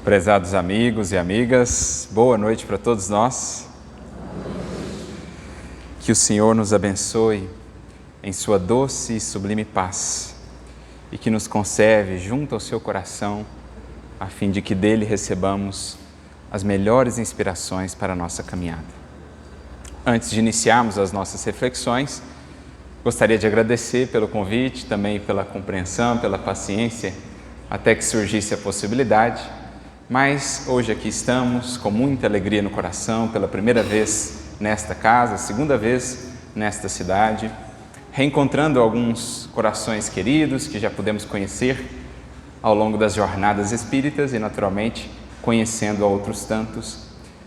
Prezados amigos e amigas, boa noite para todos nós. Que o Senhor nos abençoe em sua doce e sublime paz e que nos conserve junto ao seu coração, a fim de que dele recebamos as melhores inspirações para a nossa caminhada. Antes de iniciarmos as nossas reflexões, gostaria de agradecer pelo convite, também pela compreensão, pela paciência, até que surgisse a possibilidade. Mas hoje aqui estamos com muita alegria no coração, pela primeira vez nesta casa, segunda vez nesta cidade, reencontrando alguns corações queridos que já pudemos conhecer ao longo das jornadas espíritas e, naturalmente, conhecendo a outros tantos,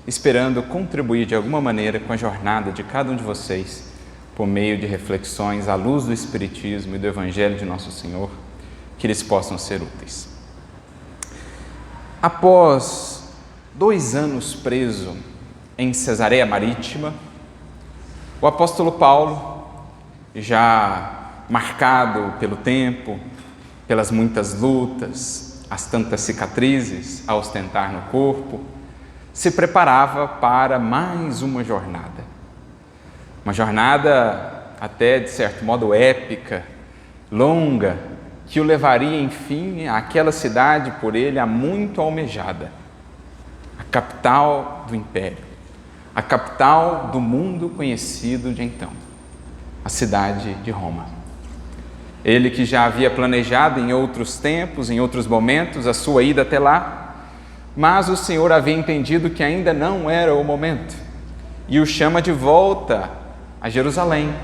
esperando contribuir de alguma maneira com a jornada de cada um de vocês, por meio de reflexões à luz do Espiritismo e do Evangelho de Nosso Senhor, que eles possam ser úteis. Após 2 anos preso em Cesareia Marítima, o apóstolo Paulo, já marcado pelo tempo, pelas muitas lutas, as tantas cicatrizes a ostentar no corpo, se preparava para mais uma jornada. Uma jornada até, de certo modo, épica, longa, que o levaria, enfim, àquela cidade por ele há muito almejada, a capital do império, a capital do mundo conhecido de então, a cidade de Roma. Ele que já havia planejado em outros tempos, em outros momentos, a sua ida até lá, mas o Senhor havia entendido que ainda não era o momento e o chama de volta a Jerusalém,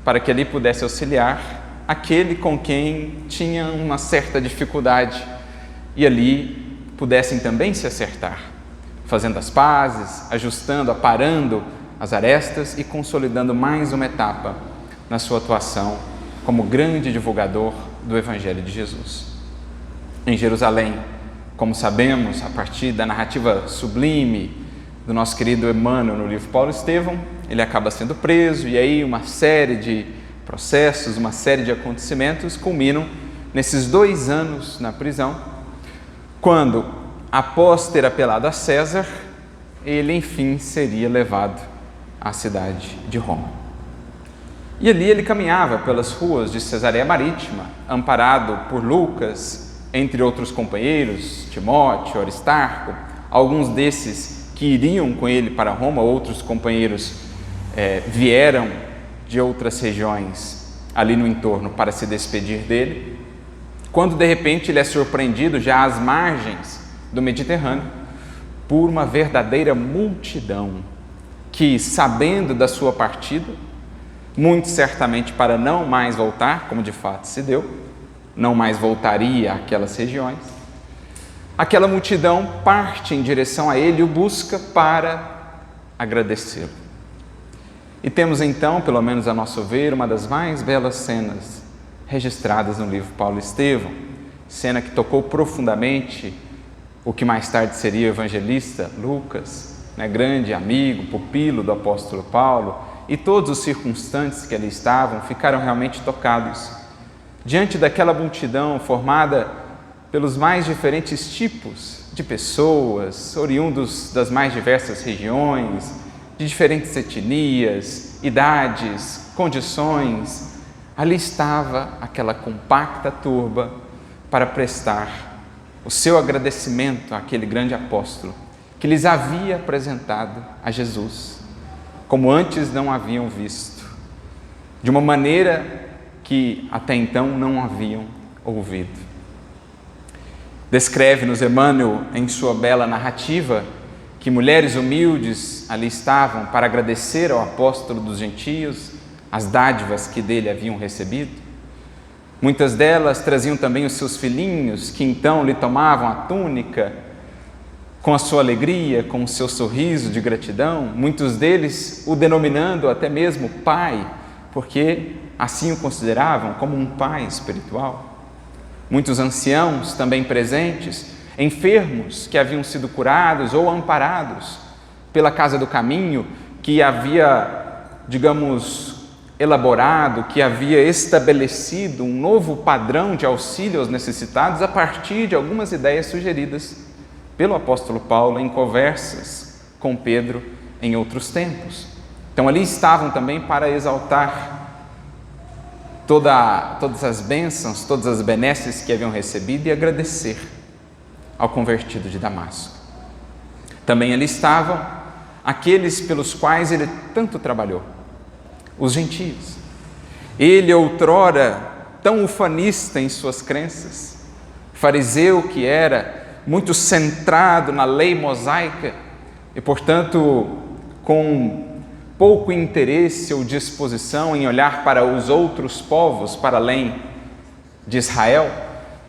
para que ali pudesse auxiliar aquele com quem tinha uma certa dificuldade e ali pudessem também se acertar, fazendo as pazes, ajustando, aparando as arestas e consolidando mais uma etapa na sua atuação como grande divulgador do Evangelho de Jesus. Em Jerusalém, como sabemos, a partir da narrativa sublime do nosso querido Emmanuel no livro Paulo Estevão, ele acaba sendo preso e aí uma série de processos, uma série de acontecimentos culminam nesses 2 anos na prisão, quando, após ter apelado a César, ele enfim seria levado à cidade de Roma. E ali ele caminhava pelas ruas de Cesareia Marítima, amparado por Lucas, entre outros companheiros, Timóteo, Aristarco, alguns desses que iriam com ele para Roma, outros companheiros vieram de outras regiões ali no entorno para se despedir dele, quando de repente ele é surpreendido já às margens do Mediterrâneo por uma verdadeira multidão que, sabendo da sua partida, muito certamente para não mais voltar, como de fato se deu, não mais voltaria àquelas regiões, aquela multidão parte em direção a ele e o busca para agradecê-lo. E temos então, pelo menos a nosso ver, uma das mais belas cenas registradas no livro Paulo Estevão, cena que tocou profundamente o que mais tarde seria o evangelista Lucas, grande amigo, pupilo do apóstolo Paulo, e todos os circunstantes que ali estavam ficaram realmente tocados diante daquela multidão formada pelos mais diferentes tipos de pessoas, oriundos das mais diversas regiões, de diferentes etnias, idades, condições. Ali estava aquela compacta turba para prestar o seu agradecimento àquele grande apóstolo que lhes havia apresentado a Jesus, como antes não haviam visto, de uma maneira que até então não haviam ouvido. Descreve-nos Emmanuel, em sua bela narrativa, que mulheres humildes ali estavam para agradecer ao apóstolo dos gentios as dádivas que dele haviam recebido. Muitas delas traziam também os seus filhinhos, que então lhe tomavam a túnica com a sua alegria, com o seu sorriso de gratidão, muitos deles o denominando até mesmo pai, porque assim o consideravam como um pai espiritual. Muitos anciãos também presentes, enfermos que haviam sido curados ou amparados pela Casa do Caminho, que havia, elaborado, que havia estabelecido um novo padrão de auxílio aos necessitados a partir de algumas ideias sugeridas pelo apóstolo Paulo em conversas com Pedro em outros tempos. Então ali estavam também para exaltar todas as bênçãos, todas as benesses que haviam recebido e agradecer ao convertido de Damasco. Também ali estavam aqueles pelos quais ele tanto trabalhou, os gentios. Ele, outrora, tão ufanista em suas crenças, fariseu que era, muito centrado na lei mosaica e, portanto, com pouco interesse ou disposição em olhar para os outros povos, para além de Israel,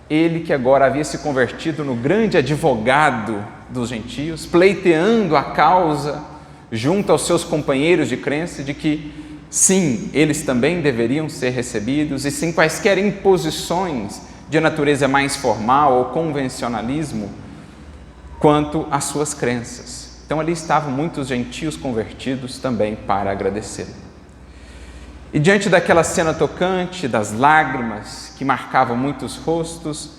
ele que agora havia se convertido no grande advogado dos gentios, pleiteando a causa junto aos seus companheiros de crença de que, sim, eles também deveriam ser recebidos e sem quaisquer imposições de natureza mais formal ou convencionalismo quanto às suas crenças. Então ali estavam muitos gentios convertidos também para agradecê-lo. E diante daquela cena tocante, das lágrimas que marcavam muitos rostos,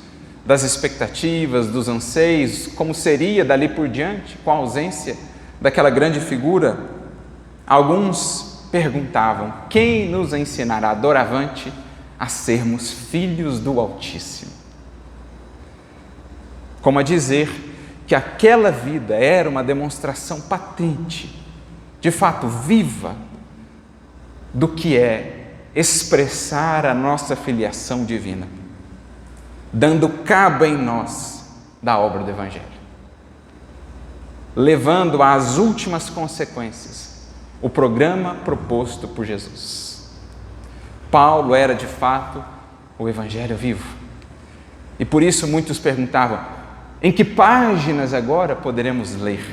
das expectativas, dos anseios, como seria dali por diante, com a ausência daquela grande figura, alguns perguntavam: quem nos ensinará doravante a sermos filhos do Altíssimo? Como a dizer que aquela vida era uma demonstração patente, de fato viva, do que é expressar a nossa filiação divina, dando cabo em nós da obra do Evangelho, levando às últimas consequências o programa proposto por Jesus. Paulo era de fato o Evangelho vivo. E por isso muitos perguntavam: em que páginas agora poderemos ler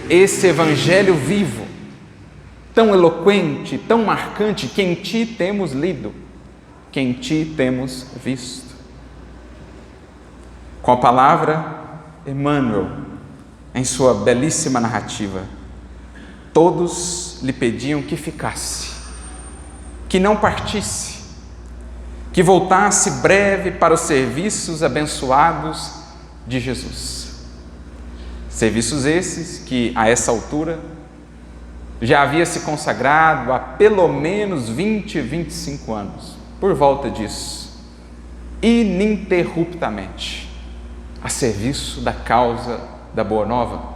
esse Evangelho vivo, tão eloquente, tão marcante, que em ti temos lido, que em ti temos visto? Com a palavra, Emmanuel, em sua belíssima narrativa, todos lhe pediam que ficasse, que não partisse, que voltasse breve para os serviços abençoados de Jesus. Serviços esses que, a essa altura, já havia se consagrado há pelo menos 20, 25 anos, por volta disso, ininterruptamente, a serviço da causa da Boa Nova,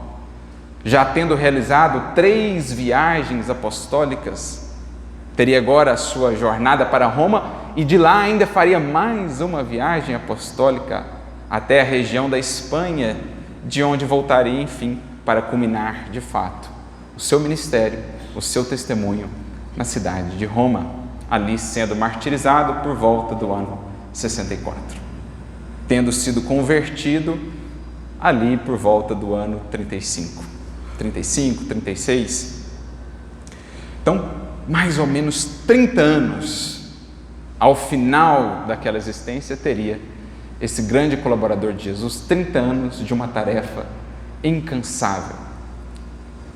já tendo realizado 3 viagens apostólicas, teria agora a sua jornada para Roma e de lá ainda faria mais uma viagem apostólica até a região da Espanha, de onde voltaria, enfim, para culminar de fato o seu ministério, o seu testemunho na cidade de Roma, ali sendo martirizado por volta do ano 64, tendo sido convertido ali por volta do ano 35, 36. Então, mais ou menos 30 anos ao final daquela existência teria esse grande colaborador de Jesus, 30 anos de uma tarefa incansável,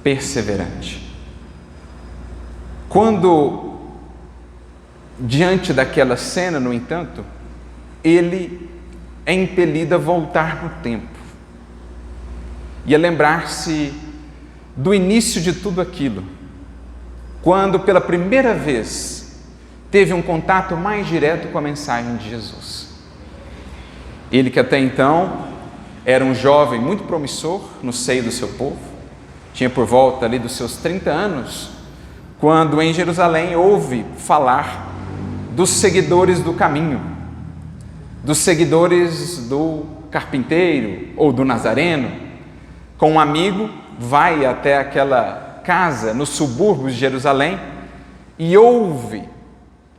perseverante. Quando, diante daquela cena, no entanto, ele é impelido a voltar no tempo e a lembrar-se do início de tudo aquilo, quando pela primeira vez teve um contato mais direto com a mensagem de Jesus. Ele que até então era um jovem muito promissor no seio do seu povo, tinha por volta ali dos seus 30 anos, quando em Jerusalém ouve falar dos seguidores do caminho, dos seguidores do carpinteiro ou do nazareno. Com um amigo, vai até aquela casa nos subúrbios de Jerusalém e ouve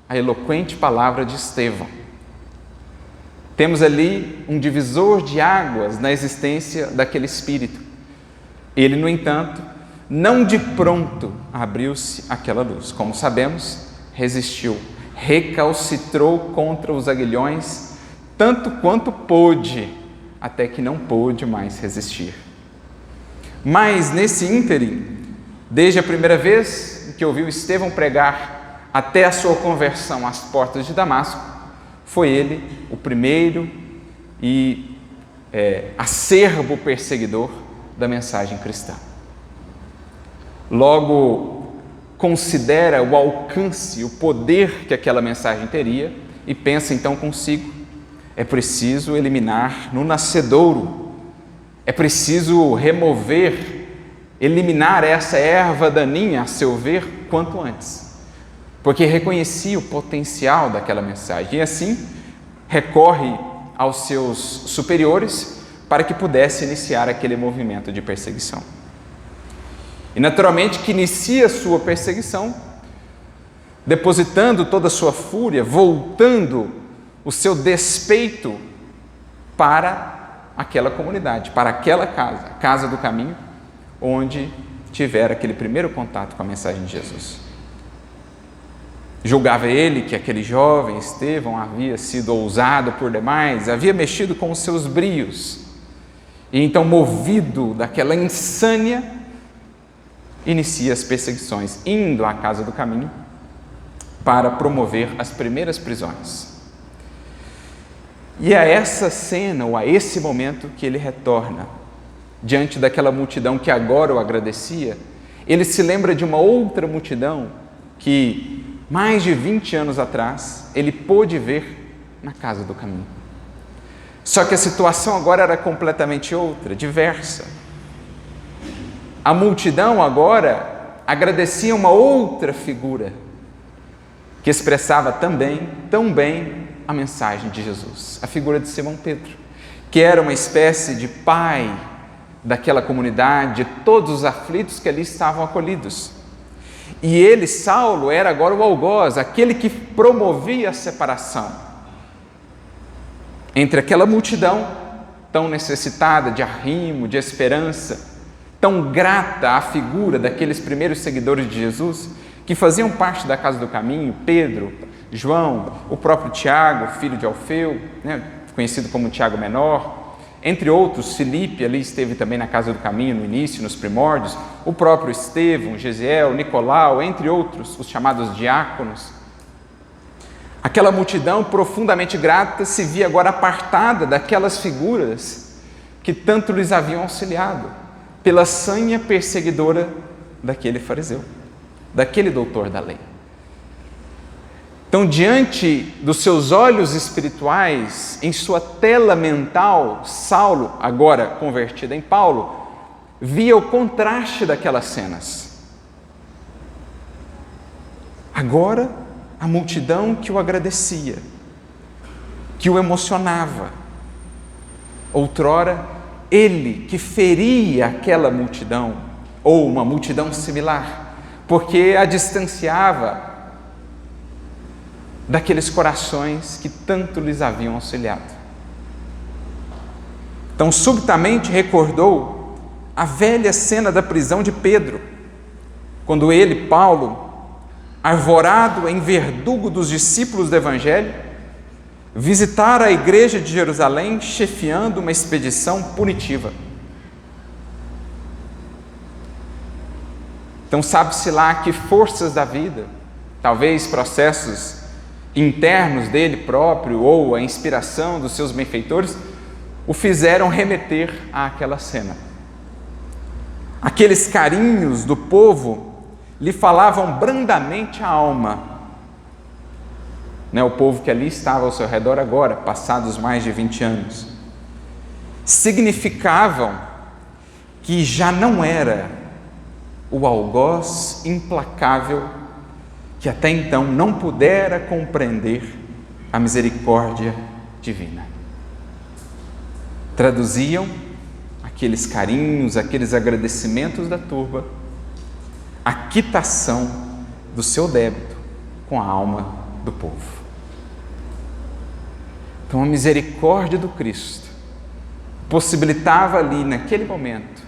a eloquente palavra de Estevão. Temos ali um divisor de águas na existência daquele espírito. Ele, no entanto, não de pronto abriu-se aquela luz. Como sabemos, resistiu, recalcitrou contra os aguilhões, tanto quanto pôde, até que não pôde mais resistir. Mas nesse ínterim, desde a primeira vez que ouviu Estevão pregar até a sua conversão às portas de Damasco, foi ele o primeiro e acerbo perseguidor da mensagem cristã. Logo, considera o alcance, o poder que aquela mensagem teria e pensa então consigo: é preciso eliminar no nascedouro, é preciso eliminar essa erva daninha, a seu ver, quanto antes, porque reconhecia o potencial daquela mensagem e assim recorre aos seus superiores para que pudesse iniciar aquele movimento de perseguição. E naturalmente que inicia a sua perseguição, depositando toda a sua fúria, voltando o seu despeito para aquela comunidade, para aquela casa, a casa do caminho, onde tivera aquele primeiro contato com a mensagem de Jesus. Julgava ele que aquele jovem Estevão havia sido ousado por demais, havia mexido com os seus brios, e então, movido daquela insânia, inicia as perseguições, indo à casa do caminho para promover as primeiras prisões. E é a essa cena, ou a esse momento, que ele retorna diante daquela multidão que agora o agradecia. Ele se lembra de uma outra multidão que, mais de 20 anos atrás, ele pôde ver na casa do caminho. Só que a situação agora era completamente outra, diversa. A multidão agora agradecia uma outra figura que expressava também, tão bem, a mensagem de Jesus, a figura de Simão Pedro, que era uma espécie de pai daquela comunidade, de todos os aflitos que ali estavam acolhidos. E ele, Saulo, era agora o algoz, aquele que promovia a separação entre aquela multidão tão necessitada de arrimo, de esperança, tão grata à figura daqueles primeiros seguidores de Jesus, que faziam parte da casa do caminho, Pedro, João, o próprio Tiago, filho de Alfeu, conhecido como Tiago Menor, entre outros. Filipe ali esteve também na casa do caminho no início, nos primórdios, o próprio Estevão, Gesiel, Nicolau, entre outros, os chamados diáconos. Aquela multidão profundamente grata se via agora apartada daquelas figuras que tanto lhes haviam auxiliado, pela sanha perseguidora daquele fariseu, daquele doutor da lei. Então, diante dos seus olhos espirituais, em sua tela mental, Saulo, agora convertido em Paulo, via o contraste daquelas cenas. Agora, a multidão que o agradecia, que o emocionava. Outrora, ele que feria aquela multidão, ou uma multidão similar, porque a distanciava daqueles corações que tanto lhes haviam auxiliado. Então, subitamente recordou a velha cena da prisão de Pedro, quando ele, Paulo, arvorado em verdugo dos discípulos do Evangelho, visitara a igreja de Jerusalém, chefiando uma expedição punitiva. Então, sabe-se lá que forças da vida, talvez processos internos dele próprio ou a inspiração dos seus benfeitores, o fizeram remeter àquela cena. Aqueles carinhos do povo lhe falavam brandamente a alma. O povo que ali estava ao seu redor agora, passados mais de 20 anos, significavam que já não era o algoz implacável que até então não pudera compreender a misericórdia divina. Traduziam aqueles carinhos, aqueles agradecimentos da turba, a quitação do seu débito com a alma do povo. Então, a misericórdia do Cristo possibilitava ali, naquele momento,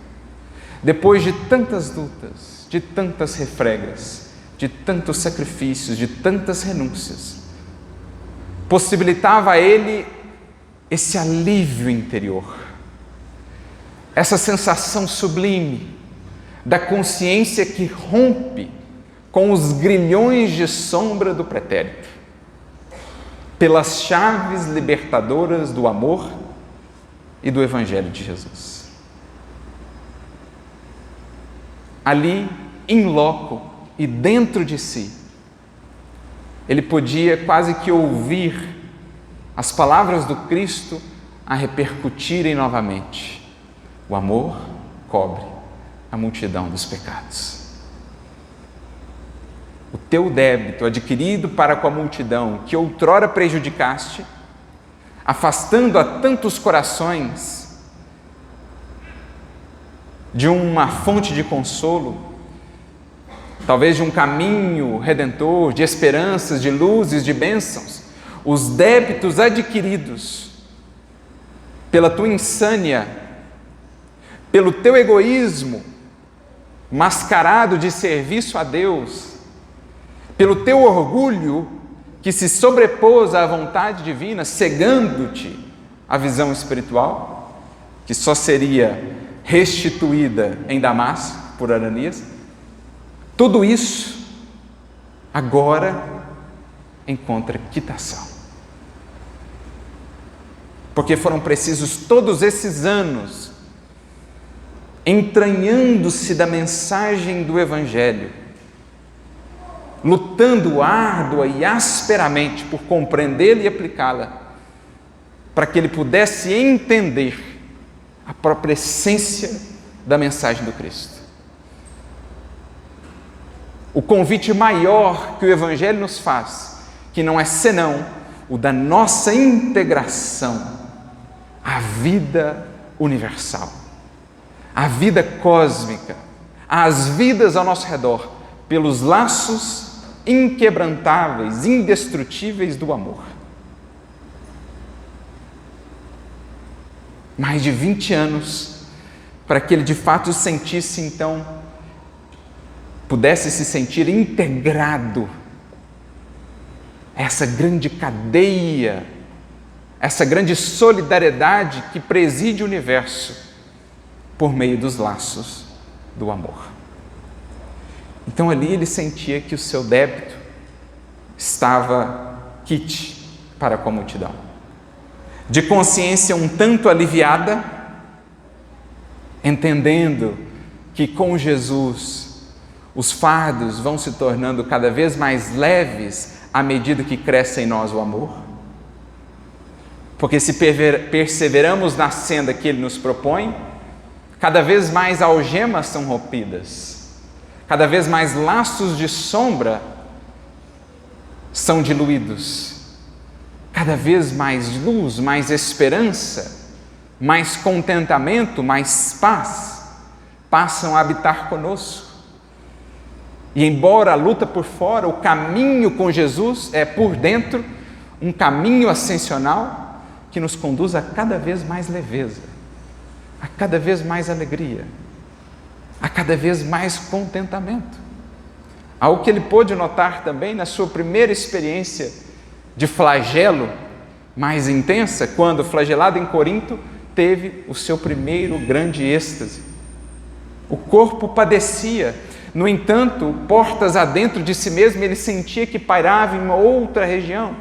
depois de tantas lutas, de tantas refregas, de tantos sacrifícios, de tantas renúncias, possibilitava a ele esse alívio interior, essa sensação sublime da consciência que rompe com os grilhões de sombra do pretérito, pelas chaves libertadoras do amor e do Evangelho de Jesus. Ali, in loco e dentro de si, ele podia quase que ouvir as palavras do Cristo a repercutirem novamente. O amor cobre a multidão dos pecados. O teu débito adquirido para com a multidão que outrora prejudicaste, afastando a tantos corações de uma fonte de consolo, talvez de um caminho redentor, de esperanças, de luzes, de bênçãos, os débitos adquiridos pela tua insânia, pelo teu egoísmo mascarado de serviço a Deus, pelo teu orgulho que se sobrepôs à vontade divina, cegando-te a visão espiritual, que só seria restituída em Damasco por Ananias, tudo isso agora encontra quitação. Porque foram precisos todos esses anos entranhando-se da mensagem do Evangelho, lutando árdua e asperamente por compreendê-la e aplicá-la, para que ele pudesse entender a própria essência da mensagem do Cristo. O convite maior que o Evangelho nos faz, que não é senão o da nossa integração à vida universal, à vida cósmica, às vidas ao nosso redor, pelos laços inquebrantáveis, indestrutíveis do amor. Mais de 20 anos para que ele de fato sentisse, então, pudesse se sentir integrado a essa grande cadeia, essa grande solidariedade que preside o universo por meio dos laços do amor. Então ali ele sentia que o seu débito estava quite para com a multidão. De consciência um tanto aliviada, entendendo que com Jesus os fardos vão se tornando cada vez mais leves à medida que cresce em nós o amor. Porque se perseveramos na senda que Ele nos propõe, cada vez mais algemas são rompidas, cada vez mais laços de sombra são diluídos, cada vez mais luz, mais esperança, mais contentamento, mais paz passam a habitar conosco. E embora a luta por fora, o caminho com Jesus é por dentro um caminho ascensional que nos conduz a cada vez mais leveza, a cada vez mais alegria, a cada vez mais contentamento. Algo que ele pôde notar também na sua primeira experiência de flagelo mais intensa, quando, flagelado em Corinto, teve o seu primeiro grande êxtase. O corpo padecia, no entanto, portas adentro de si mesmo, ele sentia que pairava em uma outra região.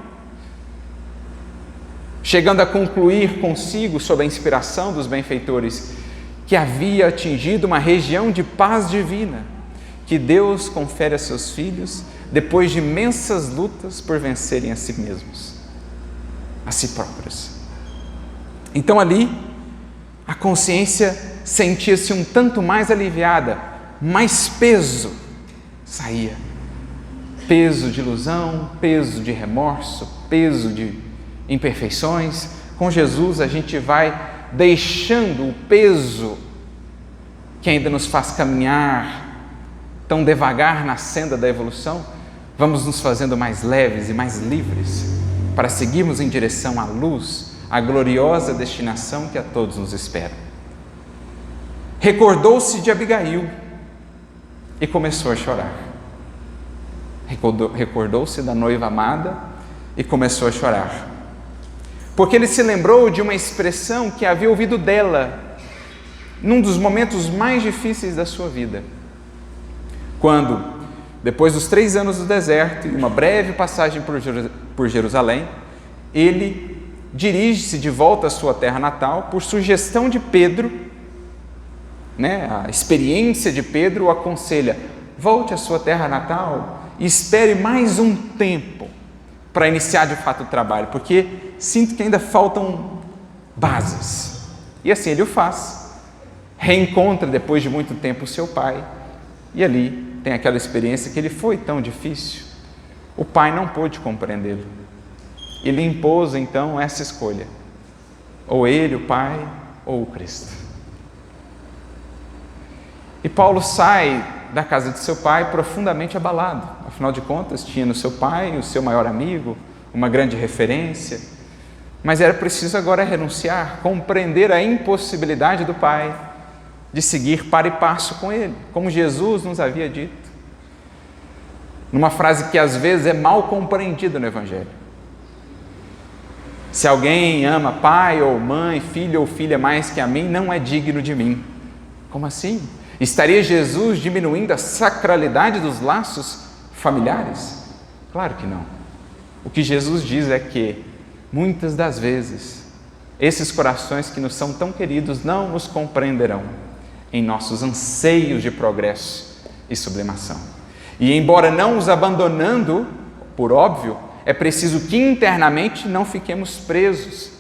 Chegando a concluir consigo, sob a inspiração dos benfeitores, que havia atingido uma região de paz divina, que Deus confere a seus filhos depois de imensas lutas por vencerem a si mesmos, a si próprios. Então ali, a consciência sentia-se um tanto mais aliviada, mais peso saía. Peso de ilusão, peso de remorso, peso de imperfeições. Com Jesus a gente vai deixando o peso que ainda nos faz caminhar tão devagar na senda da evolução, vamos nos fazendo mais leves e mais livres para seguirmos em direção à luz, à gloriosa destinação que a todos nos espera. Recordou-se de Abigail e começou a chorar. Recordou-se da noiva amada e começou a chorar. Porque ele se lembrou de uma expressão que havia ouvido dela num dos momentos mais difíceis da sua vida. Quando, depois dos 3 anos do deserto e uma breve passagem por Jerusalém, ele dirige-se de volta à sua terra natal por sugestão de Pedro, a experiência de Pedro o aconselha: volte à sua terra natal e espere mais um tempo para iniciar de fato o trabalho, porque sinto que ainda faltam bases. E assim ele o faz, reencontra depois de muito tempo o seu pai, e ali tem aquela experiência que ele foi tão difícil. O pai não pôde compreendê-lo, e lhe impôs então essa escolha: ou ele, o pai, ou o Cristo. E Paulo sai da casa de seu pai profundamente abalado. Afinal de contas, tinha no seu pai o seu maior amigo, uma grande referência, mas era preciso agora renunciar, compreender a impossibilidade do pai de seguir par e passo com ele, como Jesus nos havia dito, numa frase que às vezes é mal compreendida no Evangelho: se alguém ama pai ou mãe, filho ou filha mais que a mim, não é digno de mim. Como assim? Estaria Jesus diminuindo a sacralidade dos laços familiares? Claro que não. O que Jesus diz é que, muitas das vezes, esses corações que nos são tão queridos não nos compreenderão em nossos anseios de progresso e sublimação. E embora não os abandonando, por óbvio, é preciso que internamente não fiquemos presos,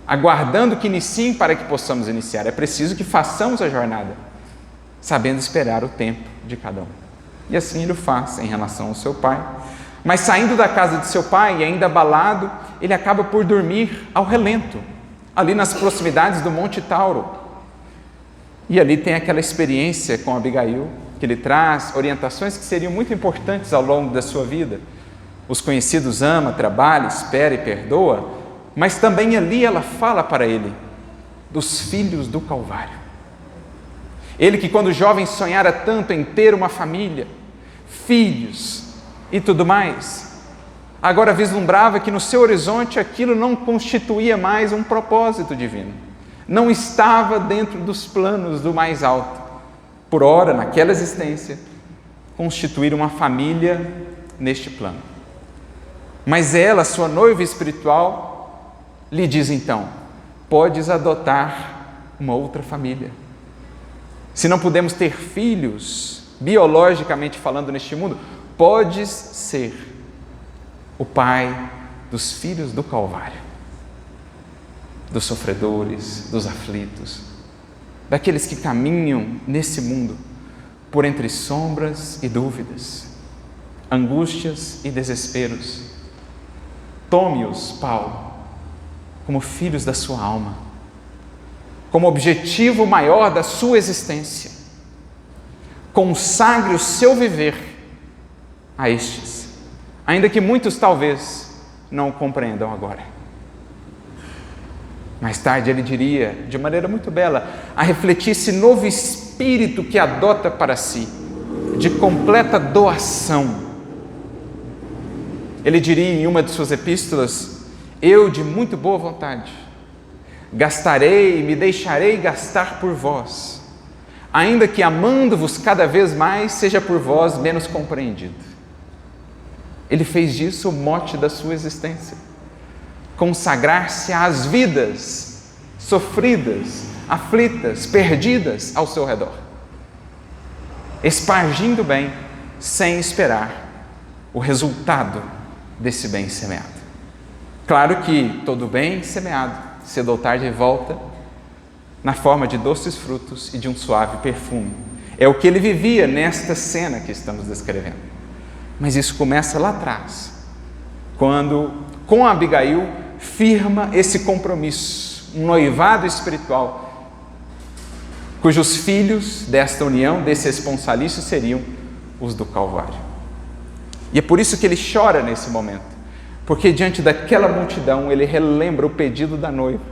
aguardando que iniciem para que possamos iniciar. É preciso que façamos a jornada, sabendo esperar o tempo de cada um. E assim ele o faz em relação ao seu pai. Mas saindo da casa de seu pai, e ainda abalado, ele acaba por dormir ao relento, ali nas proximidades do Monte Tauro. E ali tem aquela experiência com Abigail, que ele traz orientações que seriam muito importantes ao longo da sua vida. Os conhecidos: ama, trabalha, espera e perdoa. Mas também ali ela fala para ele dos filhos do Calvário. Ele que quando jovem sonhara tanto em ter uma família, filhos e tudo mais, agora vislumbrava que no seu horizonte aquilo não constituía mais um propósito divino, não estava dentro dos planos do mais alto, por ora, naquela existência, constituir uma família neste plano. Mas ela, sua noiva espiritual, lhe diz então: podes adotar uma outra família. Se não podemos ter filhos, biologicamente falando, neste mundo, podes ser o pai dos filhos do Calvário, dos sofredores, dos aflitos, daqueles que caminham nesse mundo por entre sombras e dúvidas, angústias e desesperos. Tome-os, Paulo, como filhos da sua alma, como objetivo maior da sua existência. Consagre o seu viver a estes, ainda que muitos talvez não o compreendam agora. Mais tarde ele diria, de maneira muito bela, a refletir esse novo espírito que adota para si, de completa doação. Ele diria em uma de suas epístolas: eu, de muito boa vontade, gastarei e me deixarei gastar por vós, ainda que amando-vos cada vez mais, seja por vós menos compreendido. Ele fez disso o mote da sua existência, consagrar-se às vidas sofridas, aflitas, perdidas ao seu redor, espargindo bem, sem esperar o resultado desse bem semeado. Claro que todo bem semeado, cedo ou tarde, volta na forma de doces frutos e de um suave perfume. É o que ele vivia nesta cena que estamos descrevendo. Mas isso começa lá atrás, quando, com Abigail, firma esse compromisso, um noivado espiritual, cujos filhos desta união, desse esponsalício, seriam os do Calvário. E é por isso que ele chora nesse momento, porque diante daquela multidão ele relembra o pedido da noiva,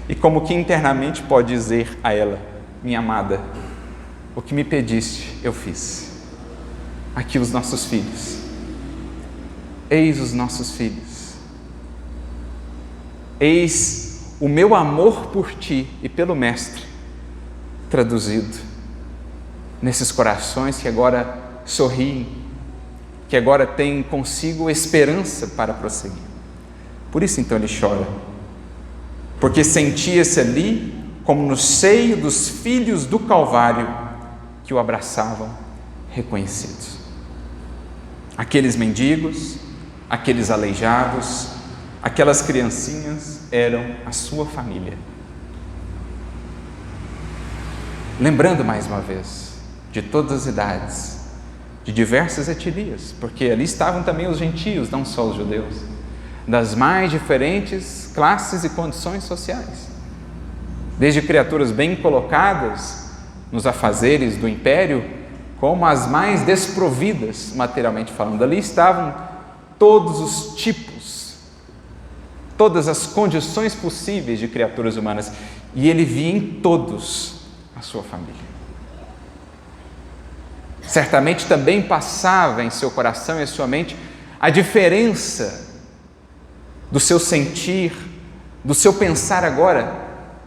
e como que internamente pode dizer a ela: minha amada, o que me pediste eu fiz. Aqui os nossos filhos, eis os nossos filhos, eis o meu amor por ti e pelo Mestre, traduzido nesses corações que agora sorriem, que agora têm consigo esperança para prosseguir. Por isso então ele chora, porque sentia-se ali como no seio dos filhos do Calvário que o abraçavam reconhecidos. Aqueles mendigos, aqueles aleijados, aquelas criancinhas eram a sua família. Lembrando mais uma vez, de todas as idades, de diversas etnias, porque ali estavam também os gentios, não só os judeus, das mais diferentes classes e condições sociais, desde criaturas bem colocadas nos afazeres do império, como as mais desprovidas materialmente falando. Ali estavam todos os tipos, todas as condições possíveis de criaturas humanas, e ele via em todos a sua família. Certamente também passava em seu coração e em sua mente a diferença do seu sentir, do seu pensar agora,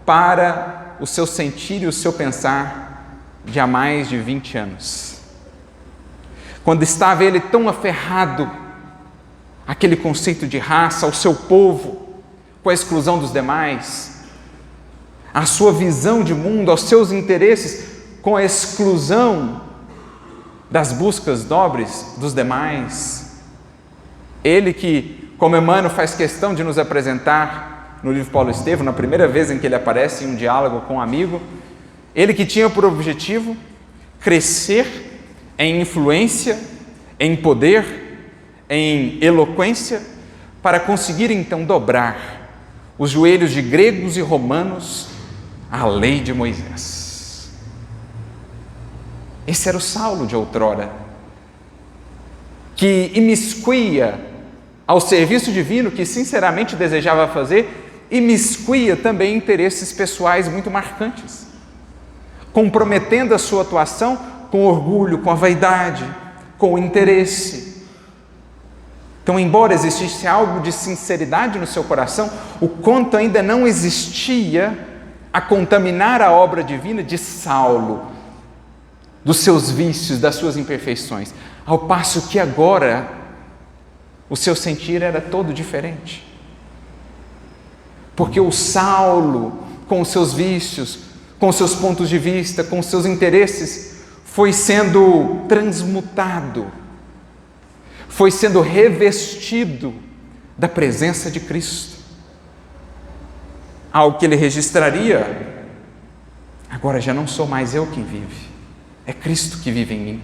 para o seu sentir e o seu pensar de há mais de 20 anos. Quando estava ele tão aferrado àquele conceito de raça, ao seu povo, com a exclusão dos demais, à sua visão de mundo, aos seus interesses, com a exclusão das buscas nobres dos demais. Ele que, como Emmanuel faz questão de nos apresentar no livro Paulo Estevam, na primeira vez em que ele aparece em um diálogo com um amigo, ele que tinha por objetivo crescer em influência, em poder, em eloquência, para conseguir então dobrar os joelhos de gregos e romanos à lei de Moisés. Esse era o Saulo de outrora, que imiscuía ao serviço divino que sinceramente desejava fazer, imiscuía também interesses pessoais muito marcantes, comprometendo a sua atuação com orgulho, com a vaidade, com o interesse. Então, embora existisse algo de sinceridade no seu coração, o quanto ainda não existia a contaminar a obra divina de Saulo, dos seus vícios, das suas imperfeições, ao passo que agora o seu sentir era todo diferente. Porque o Saulo, com os seus vícios, com os seus pontos de vista, com os seus interesses, foi sendo transmutado, foi sendo revestido da presença de Cristo. Algo que ele registraria: agora já não sou mais eu quem vive, é Cristo que vive em mim.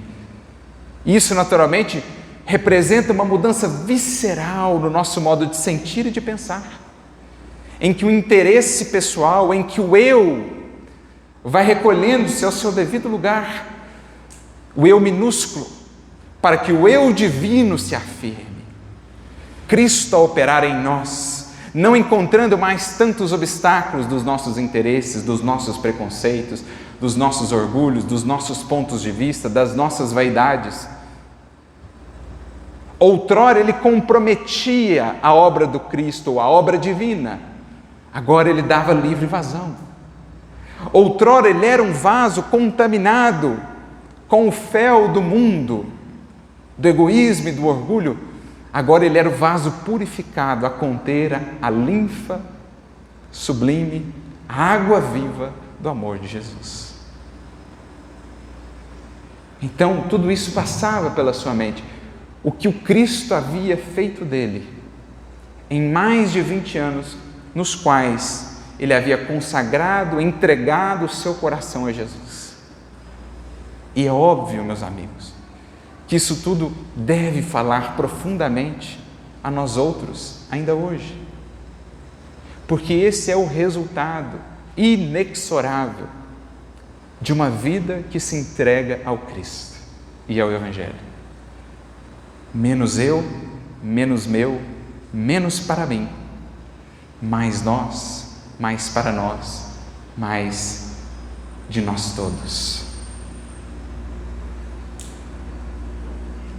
Isso naturalmente representa uma mudança visceral no nosso modo de sentir e de pensar, em que o interesse pessoal, em que o eu vai recolhendo-se ao seu devido lugar, o eu minúsculo, para que o eu divino se afirme. Cristo a operar em nós, não encontrando mais tantos obstáculos dos nossos interesses, dos nossos preconceitos, dos nossos orgulhos, dos nossos pontos de vista, das nossas vaidades. Outrora ele comprometia a obra do Cristo, a obra divina. Agora ele dava livre vazão. Outrora ele era um vaso contaminado com o fel do mundo, do egoísmo e do orgulho. Agora ele era o vaso purificado a conter a linfa sublime, a água viva do amor de Jesus. Então tudo isso passava pela sua mente. O que o Cristo havia feito dele em mais de 20 anos, nos quais ele havia consagrado, entregado o seu coração a Jesus. E é óbvio, meus amigos, que isso tudo deve falar profundamente a nós outros ainda hoje, porque esse é o resultado inexorável de uma vida que se entrega ao Cristo e ao Evangelho. Menos eu, menos meu, menos para mim, mais nós, mais para nós, mais de nós todos.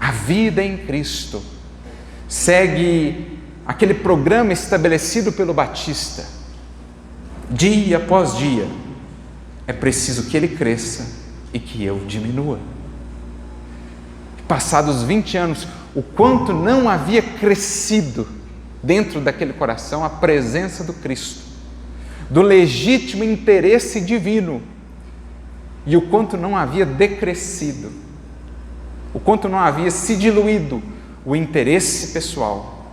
A vida em Cristo segue aquele programa estabelecido pelo Batista. Dia após dia, é preciso que ele cresça e que eu diminua. Passados 20 anos, o quanto não havia crescido dentro daquele coração a presença do Cristo, do legítimo interesse divino, e o quanto não havia decrescido, o quanto não havia se diluído o interesse pessoal,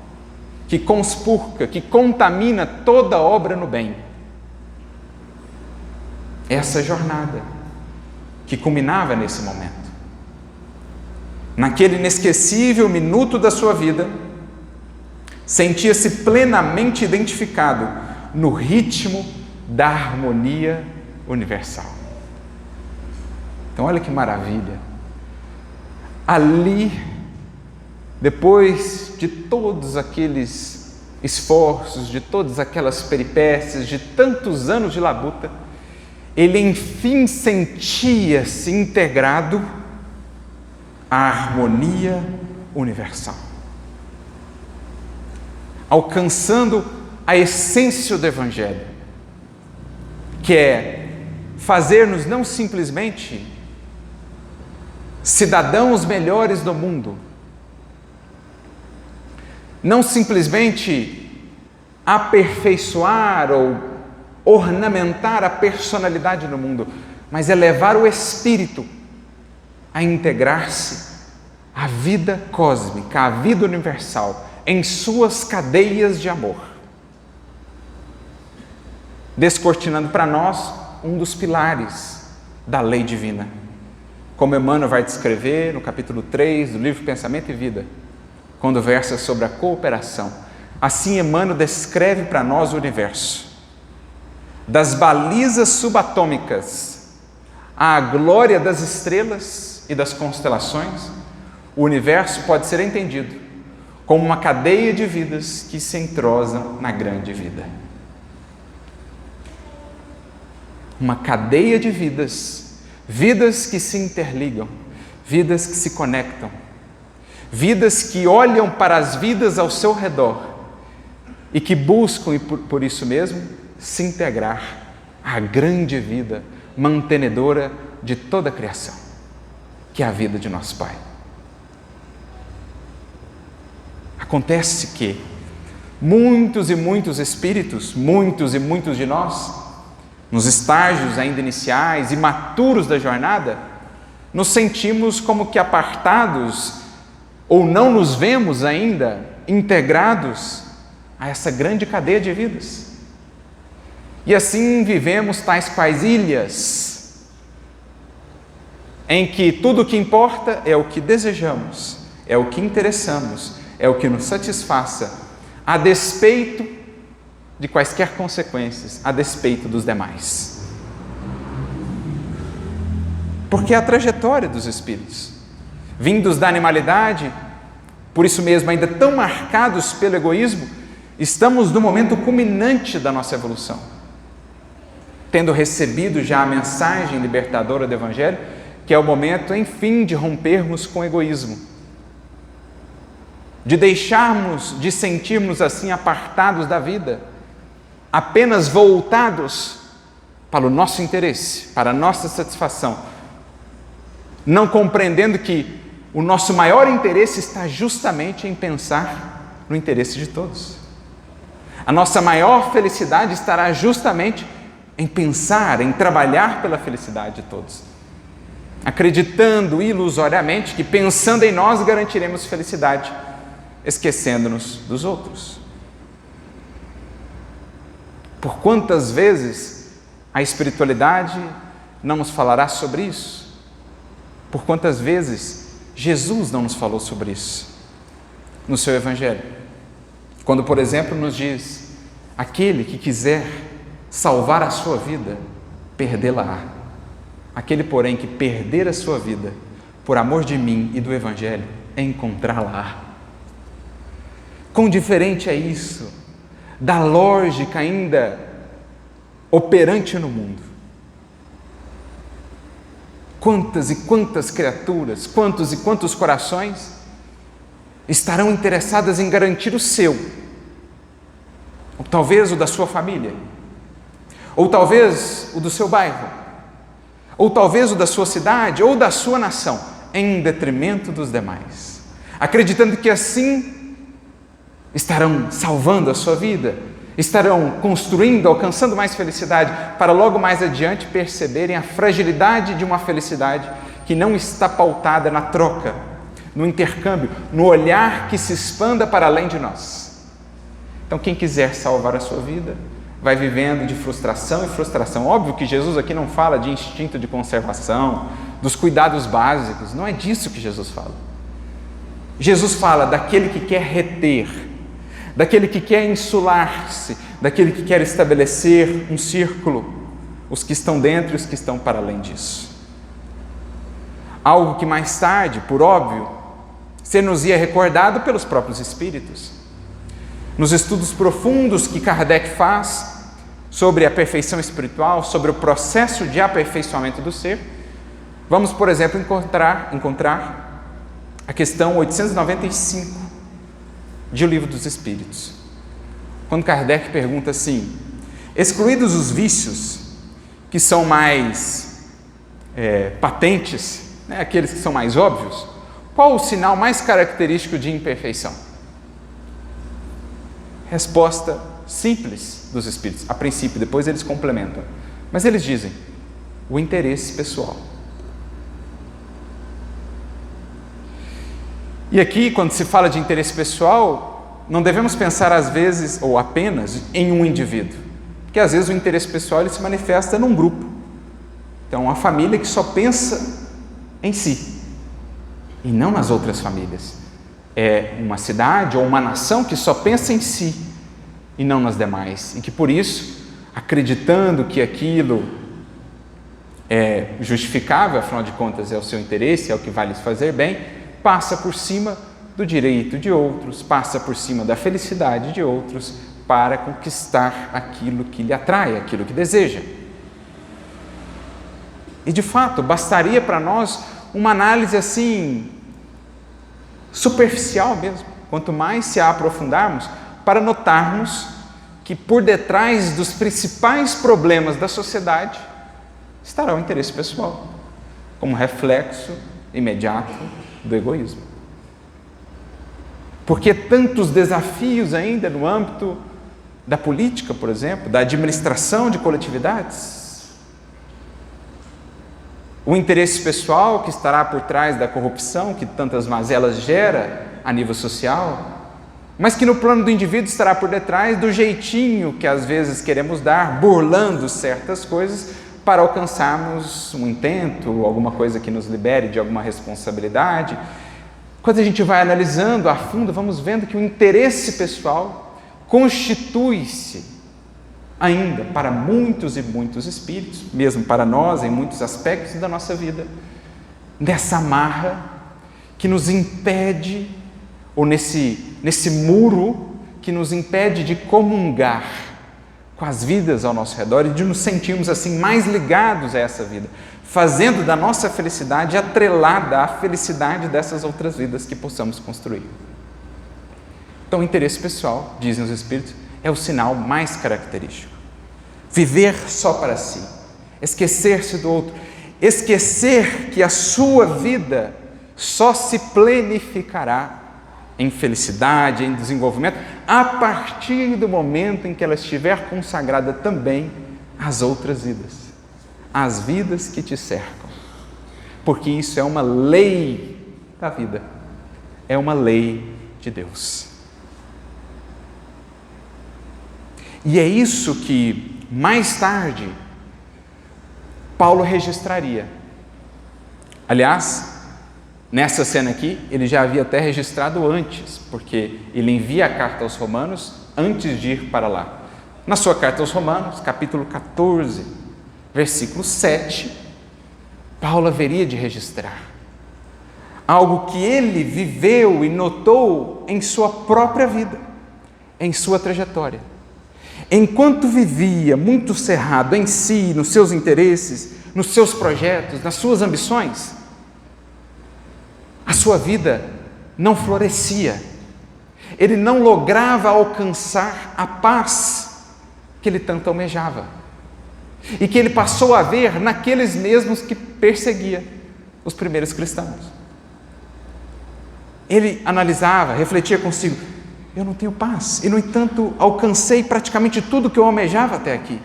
que conspurca, que contamina toda obra no bem. Essa jornada que culminava nesse momento. Naquele inesquecível minuto da sua vida, sentia-se plenamente identificado no ritmo da harmonia universal. Então, olha que maravilha. Ali, depois de todos aqueles esforços, de todas aquelas peripécias, de tantos anos de labuta, ele enfim sentia-se integrado à harmonia universal, alcançando a essência do Evangelho, que é fazer-nos não simplesmente cidadãos melhores do mundo, não simplesmente aperfeiçoar ou ornamentar a personalidade no mundo, mas é levar o espírito a integrar-se à vida cósmica, à vida universal, em suas cadeias de amor, descortinando para nós um dos pilares da lei divina, como Emmanuel vai descrever no capítulo 3 do livro Pensamento e Vida, quando versa sobre a cooperação. Assim Emmanuel descreve para nós o universo, das balizas subatômicas à glória das estrelas e das constelações. O universo pode ser entendido como uma cadeia de vidas que se entrosam na grande vida. Uma cadeia de vidas, vidas que se interligam, vidas que se conectam, vidas que olham para as vidas ao seu redor e que buscam, e por isso mesmo, se integrar à grande vida mantenedora de toda a criação, que é a vida de nosso Pai. Acontece que muitos e muitos espíritos, muitos e muitos de nós, nos estágios ainda iniciais, imaturos da jornada, nos sentimos como que apartados ou não nos vemos ainda integrados a essa grande cadeia de vidas. E assim vivemos tais quais ilhas, em que tudo o que importa é o que desejamos, é o que interessamos, é o que nos satisfaça, a despeito de quaisquer consequências, a despeito dos demais. Porque é a trajetória dos espíritos, vindos da animalidade, por isso mesmo ainda tão marcados pelo egoísmo, estamos no momento culminante da nossa evolução, tendo recebido já a mensagem libertadora do Evangelho, que é o momento, enfim, de rompermos com o egoísmo, de deixarmos de sentirmos assim apartados da vida, apenas voltados para o nosso interesse, para a nossa satisfação, não compreendendo que o nosso maior interesse está justamente em pensar no interesse de todos. A nossa maior felicidade estará justamente em pensar, em trabalhar pela felicidade de todos, acreditando ilusoriamente que pensando em nós garantiremos felicidade, esquecendo-nos dos outros. Por quantas vezes a espiritualidade não nos falará sobre isso? Por quantas vezes Jesus não nos falou sobre isso no seu Evangelho? Quando, por exemplo, nos diz: aquele que quiser salvar a sua vida, perdê-la-á. Aquele, porém, que perder a sua vida por amor de mim e do Evangelho, encontrá-la-á. Quão diferente é isso da lógica ainda operante no mundo. Quantas e quantas criaturas, quantos e quantos corações estarão interessadas em garantir o seu, ou talvez o da sua família, ou talvez o do seu bairro, ou talvez o da sua cidade, ou da sua nação, em detrimento dos demais, acreditando que assim estarão salvando a sua vida, estarão construindo, alcançando mais felicidade, para logo mais adiante perceberem a fragilidade de uma felicidade que não está pautada na troca, no intercâmbio, no olhar que se expanda para além de nós. Então, quem quiser salvar a sua vida, vai vivendo de frustração em frustração. Óbvio que Jesus aqui não fala de instinto de conservação, dos cuidados básicos, não é disso que Jesus fala. Jesus fala daquele que quer reter, daquele que quer insular-se, daquele que quer estabelecer um círculo, os que estão dentro e os que estão para além disso. Algo que mais tarde, por óbvio, ser-nos-ia recordado pelos próprios Espíritos. Nos estudos profundos que Kardec faz sobre a perfeição espiritual, sobre o processo de aperfeiçoamento do ser, vamos, por exemplo, encontrar a questão 895 de O Livro dos Espíritos. Quando Kardec pergunta assim: excluídos os vícios que são mais patentes, né, aqueles que são mais óbvios, qual o sinal mais característico de imperfeição? Resposta simples dos Espíritos, a princípio, depois eles complementam. Mas eles dizem: o interesse pessoal. E aqui, quando se fala de interesse pessoal, não devemos pensar às vezes, ou apenas, em um indivíduo. Porque às vezes o interesse pessoal ele se manifesta num grupo. Então, uma família que só pensa em si, e não nas outras famílias. É uma cidade ou uma nação que só pensa em si, e não nas demais. E que por isso, acreditando que aquilo é justificável, afinal de contas é o seu interesse, é o que vai lhes fazer bem, passa por cima do direito de outros, passa por cima da felicidade de outros, para conquistar aquilo que lhe atrai, aquilo que deseja. E de fato, bastaria para nós uma análise assim, superficial mesmo, quanto mais se a aprofundarmos, para notarmos que por detrás dos principais problemas da sociedade estará o interesse pessoal, como reflexo imediato do egoísmo. Porque tantos desafios ainda no âmbito da política, por exemplo, da administração de coletividades. O interesse pessoal que estará por trás da corrupção, que tantas mazelas gera a nível social, mas que no plano do indivíduo estará por detrás do jeitinho que às vezes queremos dar, burlando certas coisas, para alcançarmos um intento, alguma coisa que nos libere de alguma responsabilidade. Quando a gente vai analisando a fundo, vamos vendo que o interesse pessoal constitui-se ainda para muitos e muitos espíritos, mesmo para nós em muitos aspectos da nossa vida, nessa amarra que nos impede, ou nesse muro que nos impede de comungar com as vidas ao nosso redor e de nos sentirmos assim mais ligados a essa vida, fazendo da nossa felicidade atrelada à felicidade dessas outras vidas que possamos construir. Então, o interesse pessoal, dizem os Espíritos, é o sinal mais característico. Viver só para si, esquecer-se do outro, esquecer que a sua vida só se planificará em felicidade, em desenvolvimento, a partir do momento em que ela estiver consagrada também às outras vidas, às vidas que te cercam. Porque isso é uma lei da vida, é uma lei de Deus. E é isso que, mais tarde, Paulo registraria. Aliás, nessa cena aqui, ele já havia até registrado antes, porque ele envia a carta aos Romanos antes de ir para lá. Na sua carta aos Romanos, capítulo 14, versículo 7, Paulo haveria de registrar algo que ele viveu e notou em sua própria vida, em sua trajetória. Enquanto vivia muito cerrado em si, nos seus interesses, nos seus projetos, nas suas ambições, a sua vida não florescia. Ele não lograva alcançar a paz que ele tanto almejava. E que ele passou a ver naqueles mesmos que perseguia os primeiros cristãos. Ele analisava, refletia consigo: eu não tenho paz. E, no entanto, alcancei praticamente tudo que eu almejava até aqui.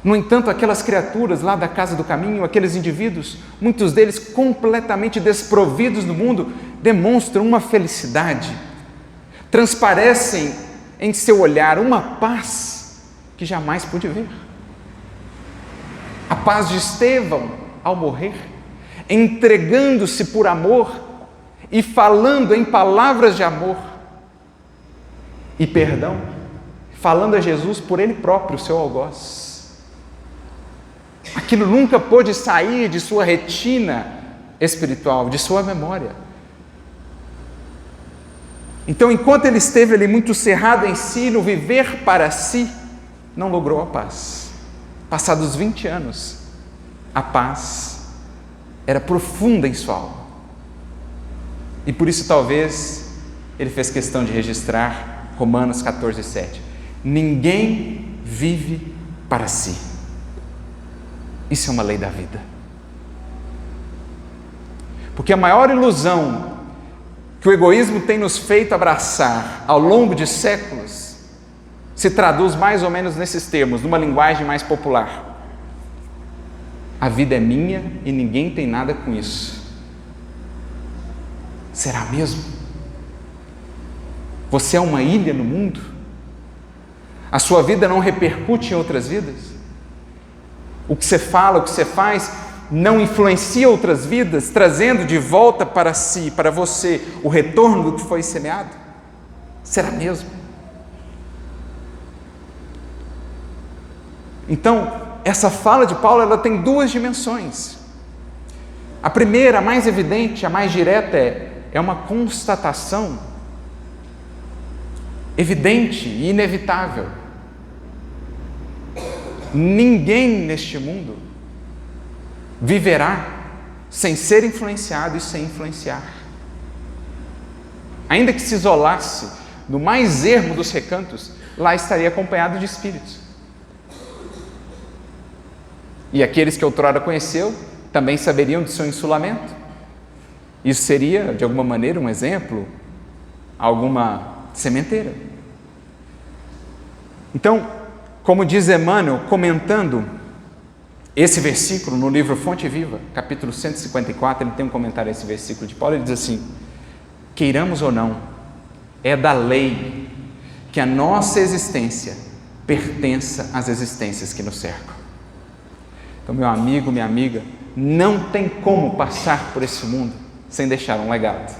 No entanto, aquelas criaturas lá da casa do caminho, aqueles indivíduos, muitos deles completamente desprovidos do mundo, demonstram uma felicidade, transparecem em seu olhar uma paz que jamais pude ver. A paz de Estevão ao morrer, entregando-se por amor e falando em palavras de amor e perdão, falando a Jesus por ele próprio, seu algoz. Aquilo nunca pôde sair de sua retina espiritual, de sua memória. Então, enquanto ele esteve ali muito cerrado em si, no viver para si, não logrou a paz. Passados 20 anos, a paz era profunda em sua alma. E por isso, talvez, ele fez questão de registrar Romanos 14:7. Ninguém vive para si. Isso é uma lei da vida. Porque a maior ilusão que o egoísmo tem nos feito abraçar ao longo de séculos se traduz mais ou menos nesses termos, numa linguagem mais popular. A vida é minha e ninguém tem nada com isso. Será mesmo? Você é uma ilha no mundo? A sua vida não repercute em outras vidas? O que você fala, o que você faz, não influencia outras vidas, trazendo de volta para si, para você, o retorno do que foi semeado? Será mesmo? Então, essa fala de Paulo, ela tem duas dimensões. A primeira, a mais evidente, a mais direta, é uma constatação evidente e inevitável. Ninguém neste mundo viverá sem ser influenciado e sem influenciar. Ainda que se isolasse no mais ermo dos recantos, lá estaria acompanhado de espíritos. E aqueles que outrora conheceu também saberiam de seu insulamento. Isso seria, de alguma maneira, um exemplo, alguma sementeira. Então, como diz Emmanuel, comentando esse versículo no livro Fonte Viva, capítulo 154, ele tem um comentário a esse versículo de Paulo, ele diz assim: queiramos ou não, é da lei que a nossa existência pertença às existências que nos cercam. Então, meu amigo, minha amiga, não tem como passar por esse mundo sem deixar um legado.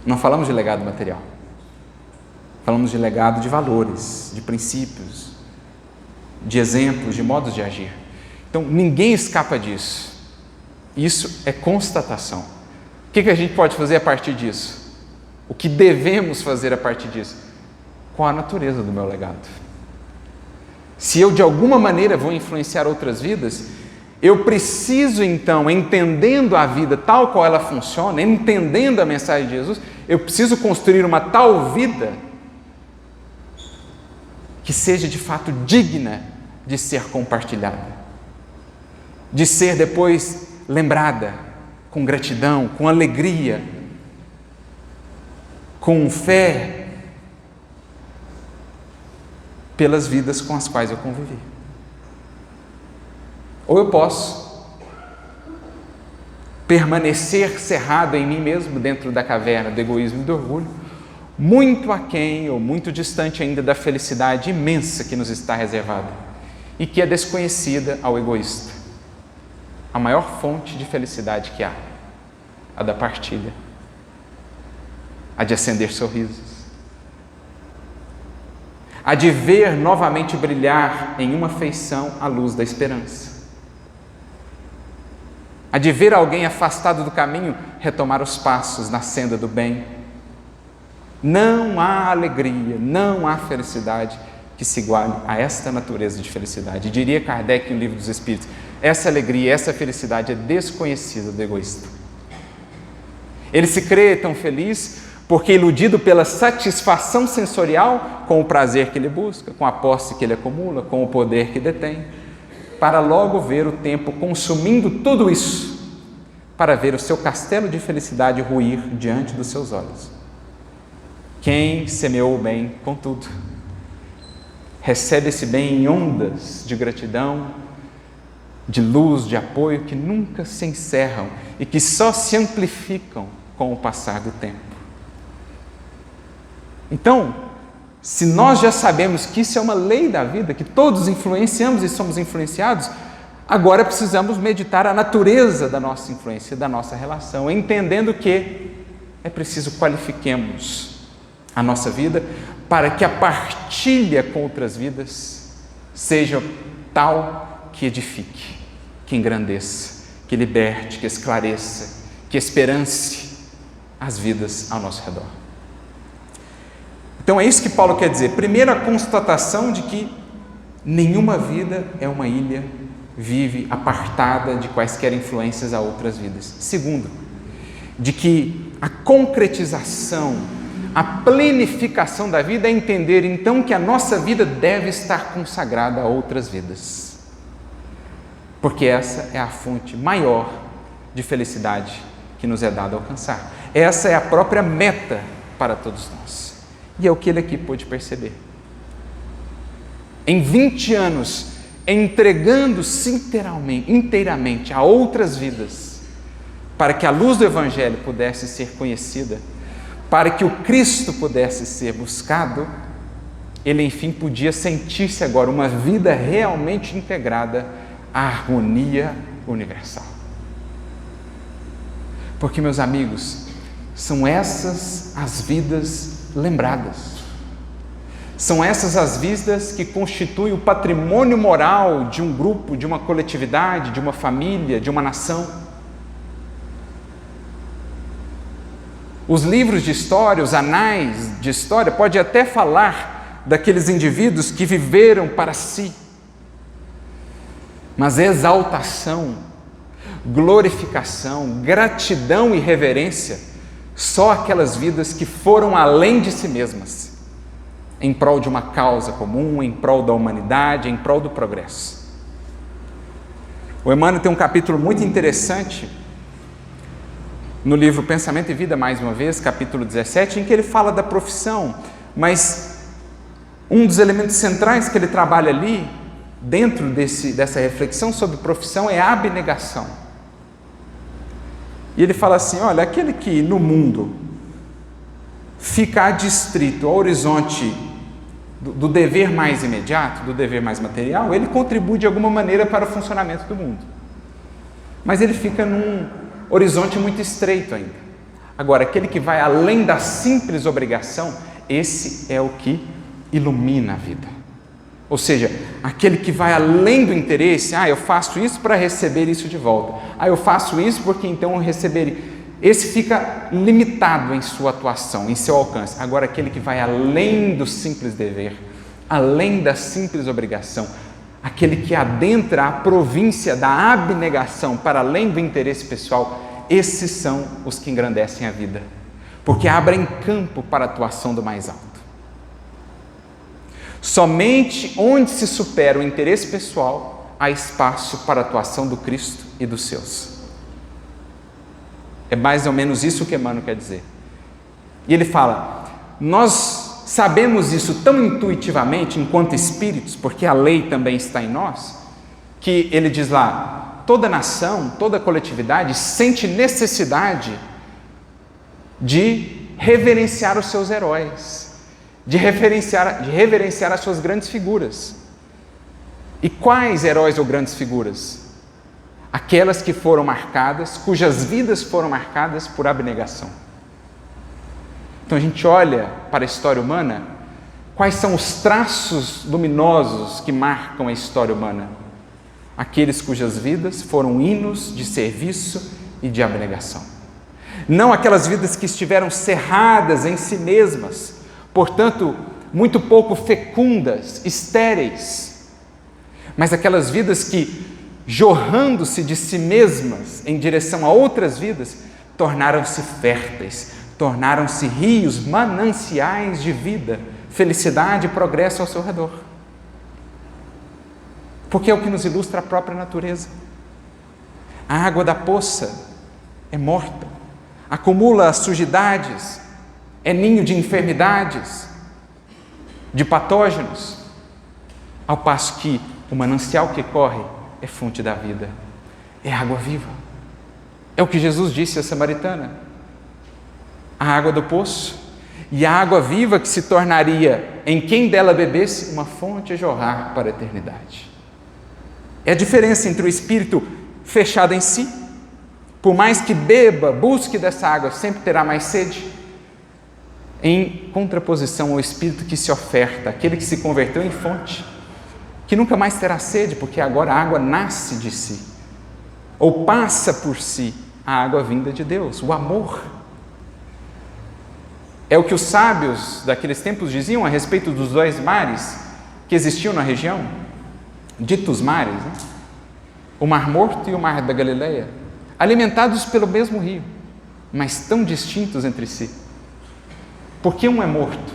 Não falamos de legado material. Falamos de legado de valores, de princípios, de exemplos, de modos de agir. Então, ninguém escapa disso. Isso é constatação. O que a gente pode fazer a partir disso? O que devemos fazer a partir disso? Qual a natureza do meu legado? Se eu, de alguma maneira, vou influenciar outras vidas, eu preciso, então, entendendo a vida tal qual ela funciona, entendendo a mensagem de Jesus, eu preciso construir uma tal vida que seja de fato digna de ser compartilhada, de ser depois lembrada com gratidão, com alegria, com fé, pelas vidas com as quais eu convivi. Ou eu posso permanecer cerrado em mim mesmo, dentro da caverna do egoísmo e do orgulho, muito aquém ou muito distante ainda da felicidade imensa que nos está reservada e que é desconhecida ao egoísta. A maior fonte de felicidade que há, a da partilha, a de acender sorrisos, a de ver novamente brilhar em uma feição a luz da esperança, a de ver alguém afastado do caminho retomar os passos na senda do bem. Não há alegria, não há felicidade que se iguale a esta natureza de felicidade. Diria Kardec no Livro dos Espíritos, essa alegria, essa felicidade é desconhecida do egoísta. Ele se crê tão feliz porque, iludido pela satisfação sensorial com o prazer que ele busca, com a posse que ele acumula, com o poder que detém, para logo ver o tempo consumindo tudo isso, para ver o seu castelo de felicidade ruir diante dos seus olhos. Quem semeou o bem, contudo, recebe esse bem em ondas de gratidão, de luz, de apoio, que nunca se encerram e que só se amplificam com o passar do tempo. Então, se nós já sabemos que isso é uma lei da vida, que todos influenciamos e somos influenciados, agora precisamos meditar a natureza da nossa influência, da nossa relação, entendendo que é preciso qualifiquemos a nossa vida para que a partilha com outras vidas seja tal que edifique, que engrandeça, que liberte, que esclareça, que esperance as vidas ao nosso redor. Então é isso que Paulo quer dizer. Primeiro, a constatação de que nenhuma vida é uma ilha, vive apartada de quaisquer influências a outras vidas. Segundo, de que a concretização, a plenificação da vida é entender então que a nossa vida deve estar consagrada a outras vidas, porque essa é a fonte maior de felicidade que nos é dado alcançar. Essa é a própria meta para todos nós, e é o que ele aqui pôde perceber. Em 20 anos, entregando-se inteiramente a outras vidas, para que a luz do Evangelho pudesse ser conhecida, para que o Cristo pudesse ser buscado, ele enfim podia sentir-se agora uma vida realmente integrada à harmonia universal. Porque, meus amigos, são essas as vidas lembradas. São essas as vidas que constituem o patrimônio moral de um grupo, de uma coletividade, de uma família, de uma nação. Os livros de história, os anais de história, podem até falar daqueles indivíduos que viveram para si, mas exaltação, glorificação, gratidão e reverência, só aquelas vidas que foram além de si mesmas, em prol de uma causa comum, em prol da humanidade, em prol do progresso. O Emmanuel tem um capítulo muito interessante no livro Pensamento e Vida, mais uma vez, capítulo 17, em que ele fala da profissão, mas um dos elementos centrais que ele trabalha ali, dentro dessa reflexão sobre profissão, é a abnegação. E ele fala assim, olha, aquele que no mundo fica adstrito ao horizonte do dever mais imediato, do dever mais material, ele contribui de alguma maneira para o funcionamento do mundo. Mas ele fica num horizonte muito estreito ainda. Agora, aquele que vai além da simples obrigação, esse é o que ilumina a vida. Ou seja, aquele que vai além do interesse, eu faço isso para receber isso de volta. Eu faço isso porque então eu receberei. Esse fica limitado em sua atuação, em seu alcance. Agora, aquele que vai além do simples dever, além da simples obrigação, aquele que adentra a província da abnegação para além do interesse pessoal, esses são os que engrandecem a vida, porque abrem campo para a atuação do mais alto. Somente onde se supera o interesse pessoal, há espaço para a atuação do Cristo e dos seus. É mais ou menos isso que Emmanuel quer dizer. E ele fala, nós sabemos isso tão intuitivamente enquanto espíritos, porque a lei também está em nós, que ele diz lá, toda nação, toda coletividade sente necessidade de reverenciar os seus heróis, de reverenciar as suas grandes figuras. E quais heróis ou grandes figuras? Aquelas que foram marcadas, cujas vidas foram marcadas por abnegação. Então a gente olha para a história humana, quais são os traços luminosos que marcam a história humana? Aqueles cujas vidas foram hinos de serviço e de abnegação. Não aquelas vidas que estiveram cerradas em si mesmas, portanto, muito pouco fecundas, estéreis, mas aquelas vidas que, jorrando-se de si mesmas em direção a outras vidas, tornaram-se férteis, tornaram-se rios, mananciais de vida, felicidade e progresso ao seu redor. Porque é o que nos ilustra a própria natureza. A água da poça é morta, acumula as sujidades é ninho de enfermidades, de patógenos, ao passo que o manancial que corre é fonte da vida, é água viva. É o que Jesus disse à samaritana: a água do poço e a água viva que se tornaria em quem dela bebesse uma fonte a jorrar para a eternidade. É a diferença entre o espírito fechado em si, por mais que beba, busque dessa água, sempre terá mais sede, em contraposição ao espírito que se oferta, aquele que se converteu em fonte, que nunca mais terá sede, porque agora a água nasce de si, ou passa por si, a água vinda de Deus, o amor. É o que os sábios daqueles tempos diziam a respeito dos 2 mares que existiam na região, ditos mares, né? O Mar Morto e o Mar da Galileia, alimentados pelo mesmo rio, mas tão distintos entre si. Porque um é morto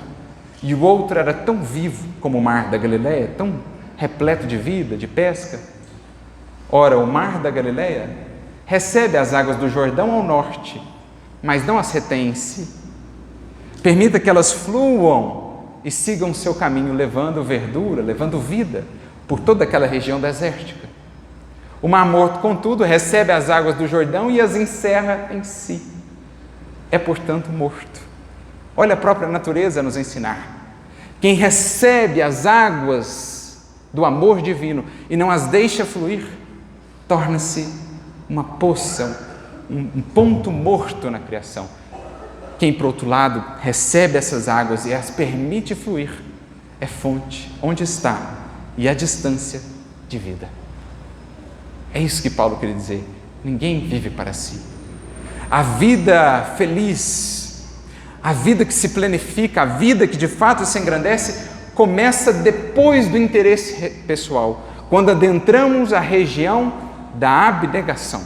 e o outro era tão vivo como o Mar da Galileia, tão repleto de vida, de pesca. Ora, o Mar da Galileia recebe as águas do Jordão ao norte, mas não as retém em si. Permita que elas fluam e sigam seu caminho, levando verdura, levando vida por toda aquela região desértica. O Mar Morto, contudo, recebe as águas do Jordão e as encerra em si. É, portanto, morto. Olha a própria natureza a nos ensinar. Quem recebe as águas do amor divino e não as deixa fluir, torna-se uma poça, um ponto morto na criação. Quem, por outro lado, recebe essas águas e as permite fluir, é fonte onde está e a distância de vida. É isso que Paulo queria dizer. Ninguém vive para si. A vida feliz, a vida que se planifica, a vida que de fato se engrandece, começa depois do interesse pessoal, quando adentramos a região da abnegação,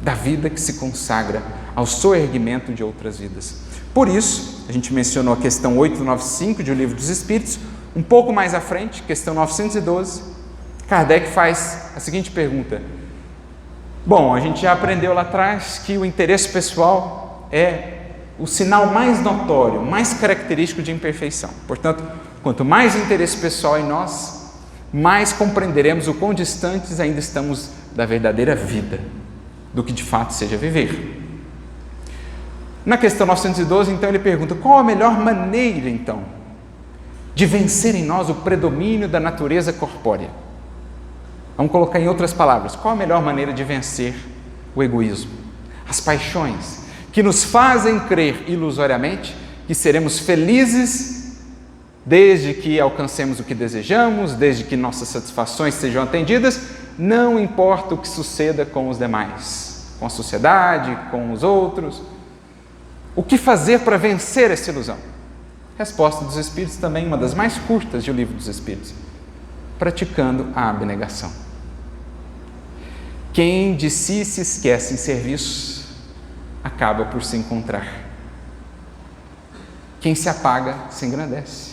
da vida que se consagra ao soerguimento de outras vidas. Por isso, a gente mencionou a questão 895 de O Livro dos Espíritos. Um pouco mais à frente, questão 912, Kardec faz a seguinte pergunta: bom, a gente já aprendeu lá atrás que o interesse pessoal é o sinal mais notório, mais característico de imperfeição. Portanto, quanto mais interesse pessoal em nós, mais compreenderemos o quão distantes ainda estamos da verdadeira vida, do que de fato seja viver. Na questão 912, então, ele pergunta: qual a melhor maneira, então, de vencer em nós o predomínio da natureza corpórea? Vamos colocar em outras palavras: qual a melhor maneira de vencer o egoísmo, as paixões, que nos fazem crer ilusoriamente que seremos felizes desde que alcancemos o que desejamos, desde que nossas satisfações sejam atendidas, não importa o que suceda com os demais, com a sociedade, com os outros. O que fazer para vencer essa ilusão? Resposta dos Espíritos, também uma das mais curtas de O Livro dos Espíritos: praticando a abnegação. Quem de si se esquece em serviço, acaba por se encontrar. Quem se apaga, se engrandece.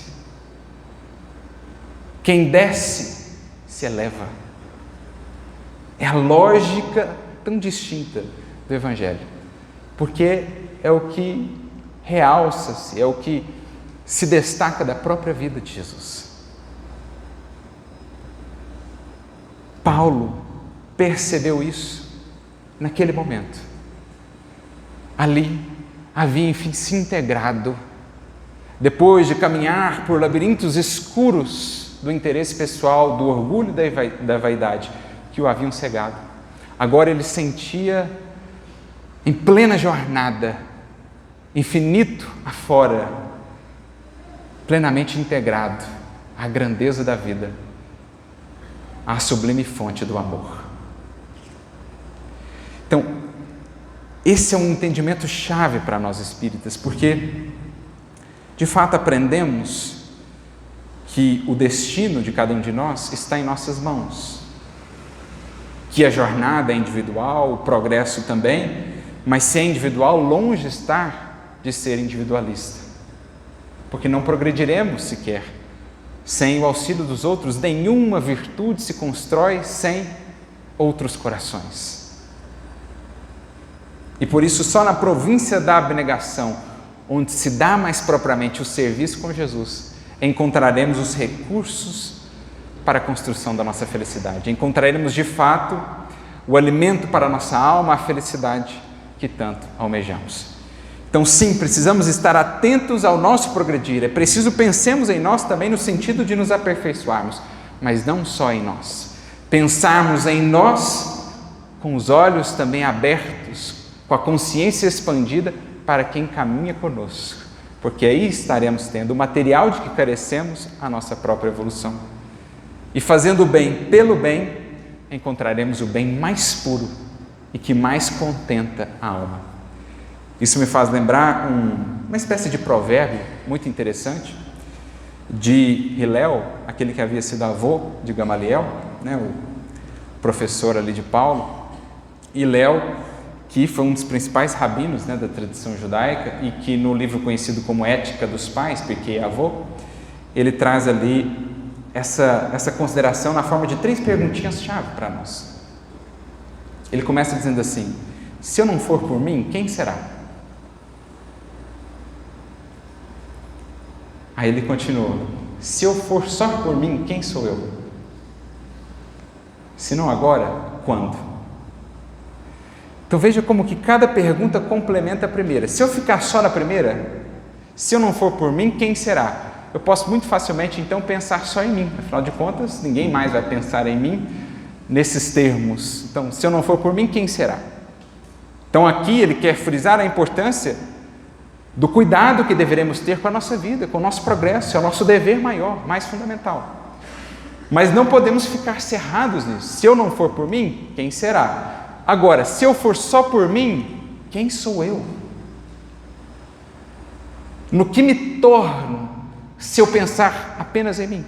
Quem desce, se eleva. É a lógica tão distinta do Evangelho, porque é o que realça-se, é o que se destaca da própria vida de Jesus. Paulo percebeu isso naquele momento. Ali havia, enfim, se integrado, depois de caminhar por labirintos escuros do interesse pessoal, do orgulho e da vaidade que o haviam cegado. Agora ele sentia, em plena jornada, infinito afora, plenamente integrado à grandeza da vida, à sublime fonte do amor. Então, esse é um entendimento chave para nós espíritas, porque, de fato, aprendemos que o destino de cada um de nós está em nossas mãos, que a jornada é individual, o progresso também, mas se é individual, longe está de ser individualista, porque não progrediremos sequer sem o auxílio dos outros. Nenhuma virtude se constrói sem outros corações. E por isso, só na província da abnegação, onde se dá mais propriamente o serviço com Jesus, encontraremos os recursos para a construção da nossa felicidade. Encontraremos de fato o alimento para a nossa alma, a felicidade que tanto almejamos. Então sim, precisamos estar atentos ao nosso progredir. É preciso pensemos em nós também no sentido de nos aperfeiçoarmos, mas não só em nós. Pensarmos em nós com os olhos também abertos, com a consciência expandida para quem caminha conosco, porque aí estaremos tendo o material de que carecemos, a nossa própria evolução. E fazendo o bem pelo bem, encontraremos o bem mais puro e que mais contenta a alma. Isso me faz lembrar uma espécie de provérbio muito interessante de Hilel, aquele que havia sido avô de Gamaliel, o professor ali de Paulo. Hilel, que foi um dos principais rabinos da tradição judaica e que no livro conhecido como Ética dos Pais, Pirkei Avot, ele traz ali essa consideração na forma de 3 perguntinhas-chave para nós. Ele começa dizendo assim: se eu não for por mim, quem será? Aí ele continua: se eu for só por mim, quem sou eu? Se não agora, quando? Então veja como que cada pergunta complementa a primeira. Se eu ficar só na primeira, se eu não for por mim, quem será? Eu posso muito facilmente então pensar só em mim. Afinal de contas, ninguém mais vai pensar em mim nesses termos. Então, se eu não for por mim, quem será? Então aqui ele quer frisar a importância do cuidado que deveremos ter com a nossa vida, com o nosso progresso. É o nosso dever maior, mais fundamental. Mas não podemos ficar cerrados nisso. Se eu não for por mim, quem será? Agora, se eu for só por mim, quem sou eu? No que me torno se eu pensar apenas em mim?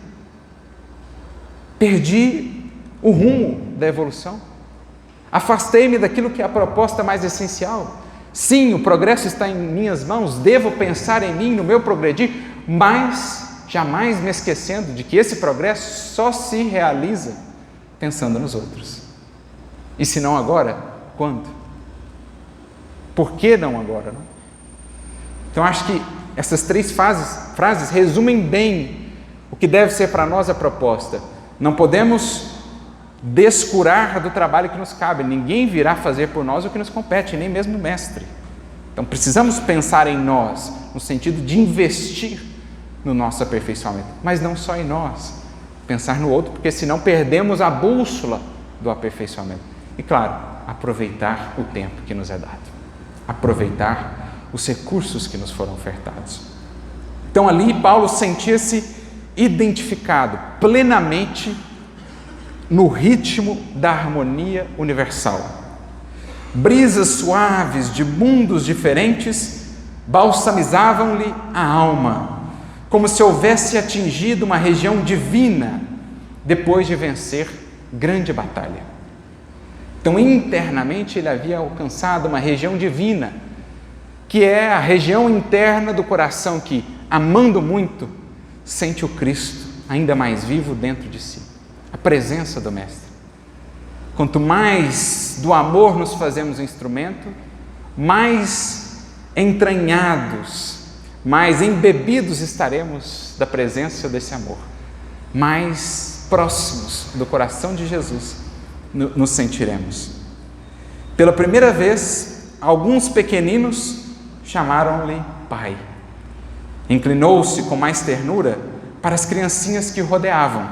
Perdi o rumo da evolução. Afastei-me daquilo que é a proposta mais essencial. Sim, o progresso está em minhas mãos, devo pensar em mim, no meu progredir, mas jamais me esquecendo de que esse progresso só se realiza pensando nos outros. E se não agora, quando? Por que não agora? Não? Então acho que essas 3 frases resumem bem o que deve ser para nós a proposta. Não podemos descurar do trabalho que nos cabe. Ninguém virá fazer por nós o que nos compete, nem mesmo o mestre. Então precisamos pensar em nós, no sentido de investir no nosso aperfeiçoamento, mas não só em nós, pensar no outro, porque senão perdemos a bússola do aperfeiçoamento. E claro, aproveitar o tempo que nos é dado, aproveitar os recursos que nos foram ofertados. Então ali Paulo sentia-se identificado plenamente no ritmo da harmonia universal. Brisas suaves de mundos diferentes balsamizavam-lhe a alma, como se houvesse atingido uma região divina depois de vencer grande batalha. Então, internamente, ele havia alcançado uma região divina, que é a região interna do coração que, amando muito, sente o Cristo ainda mais vivo dentro de si, a presença do Mestre. Quanto mais do amor nos fazemos instrumento, mais entranhados, mais embebidos estaremos da presença desse amor, mais próximos do coração de Jesus nos sentiremos. Pela primeira vez, alguns pequeninos chamaram-lhe Pai. Inclinou-se com mais ternura para as criancinhas que o rodeavam.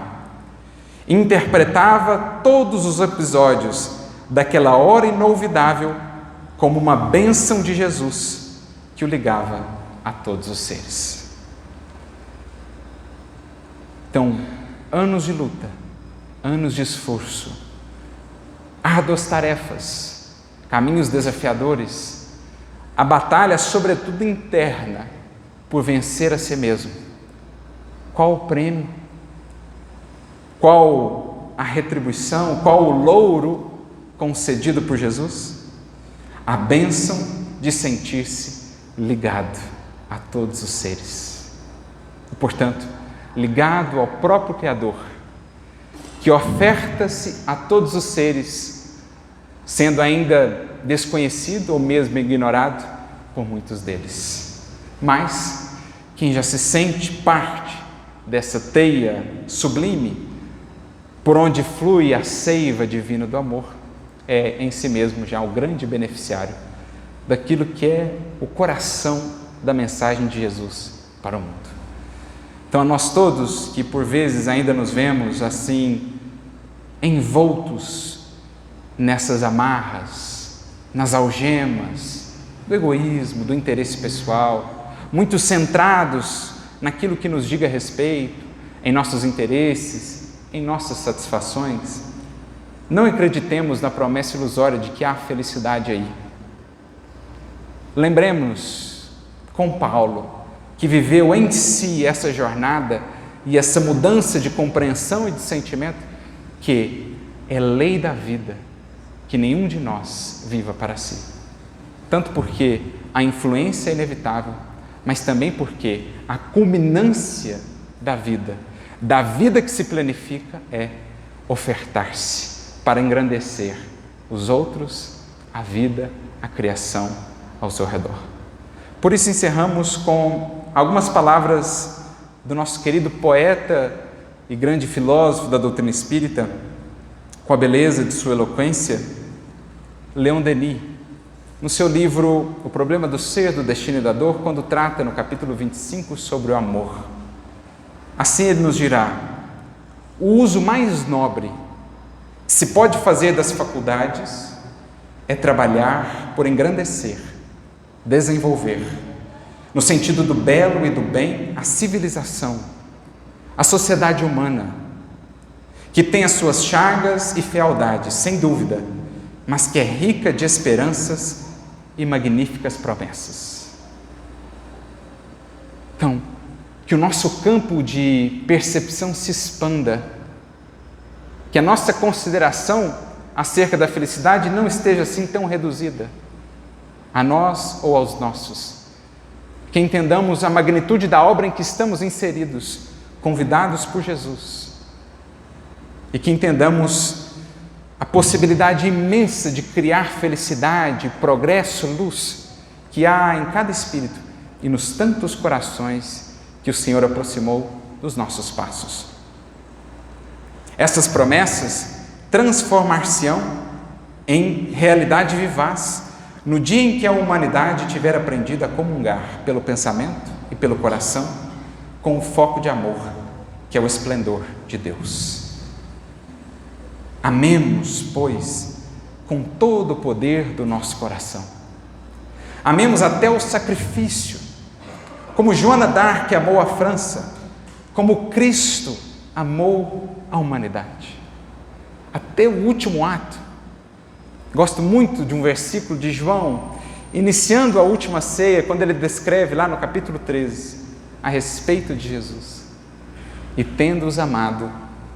Interpretava todos os episódios daquela hora inolvidável como uma bênção de Jesus que o ligava a todos os seres. Então, anos de luta, anos de esforço, árduas tarefas, caminhos desafiadores, a batalha, sobretudo interna, por vencer a si mesmo. Qual o prêmio? Qual a retribuição? Qual o louro concedido por Jesus? A bênção de sentir-se ligado a todos os seres. E, portanto, ligado ao próprio Criador, que oferta-se a todos os seres, sendo ainda desconhecido ou mesmo ignorado por muitos deles. Mas quem já se sente parte dessa teia sublime, por onde flui a seiva divina do amor, é em si mesmo já o grande beneficiário daquilo que é o coração da mensagem de Jesus para o mundo. Então, a nós todos que por vezes ainda nos vemos assim, envoltos nessas amarras, nas algemas do egoísmo, do interesse pessoal, muito centrados naquilo que nos diga respeito, em nossos interesses, em nossas satisfações, não acreditemos na promessa ilusória de que há felicidade aí. Lembremos com Paulo, que viveu em si essa jornada e essa mudança de compreensão e de sentimento, que é lei da vida que nenhum de nós viva para si. Tanto porque a influência é inevitável, mas também porque a culminância da vida que se planifica é ofertar-se para engrandecer os outros, a vida, a criação ao seu redor. Por isso encerramos com algumas palavras do nosso querido poeta e grande filósofo da doutrina espírita, com a beleza de sua eloquência, Leon Denis, no seu livro O Problema do Ser, do Destino e da Dor, quando trata no capítulo 25 sobre o amor. Assim ele nos dirá: o uso mais nobre que se pode fazer das faculdades é trabalhar por engrandecer, desenvolver, no sentido do belo e do bem, a civilização, a sociedade humana, que tem as suas chagas e fealdades, sem dúvida, mas que é rica de esperanças e magníficas promessas. Então, que o nosso campo de percepção se expanda, que a nossa consideração acerca da felicidade não esteja assim tão reduzida a nós ou aos nossos, que entendamos a magnitude da obra em que estamos inseridos, convidados por Jesus, e que entendamos a possibilidade imensa de criar felicidade, progresso, luz, que há em cada espírito e nos tantos corações que o Senhor aproximou dos nossos passos. Essas promessas transformar-se-ão em realidade vivaz no dia em que a humanidade tiver aprendido a comungar pelo pensamento e pelo coração com o foco de amor, que é o esplendor de Deus. Amemos, pois, com todo o poder do nosso coração. Amemos até o sacrifício, como Joana d'Arc amou a França, como Cristo amou a humanidade. Até o último ato. Gosto muito de um versículo de João, iniciando a última ceia, quando ele descreve lá no capítulo 13, a respeito de Jesus. E tendo-os amado,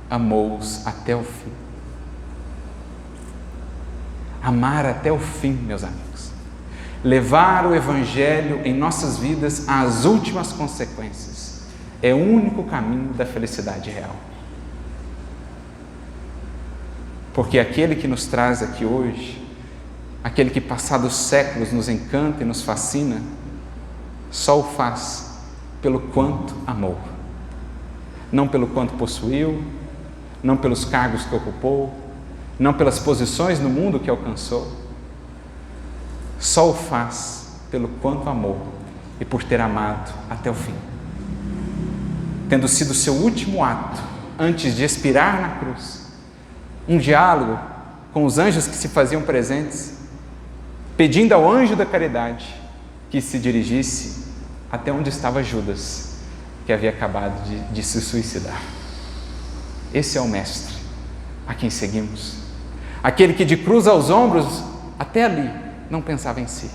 amou-os até o fim. Amar até o fim, meus amigos. Levar o Evangelho em nossas vidas às últimas consequências é o único caminho da felicidade real. Porque aquele que nos traz aqui hoje, aquele que passados séculos nos encanta e nos fascina, só o faz pelo quanto amou. Não pelo quanto possuiu, não pelos cargos que ocupou, não pelas posições no mundo que alcançou. Só o faz pelo quanto amou e por ter amado até o fim. Tendo sido seu último ato antes de expirar na cruz, um diálogo com os anjos que se faziam presentes, pedindo ao anjo da caridade que se dirigisse até onde estava Judas, que havia acabado de se suicidar. Esse é o Mestre a quem seguimos, aquele que de cruz aos ombros, até ali, não pensava em si.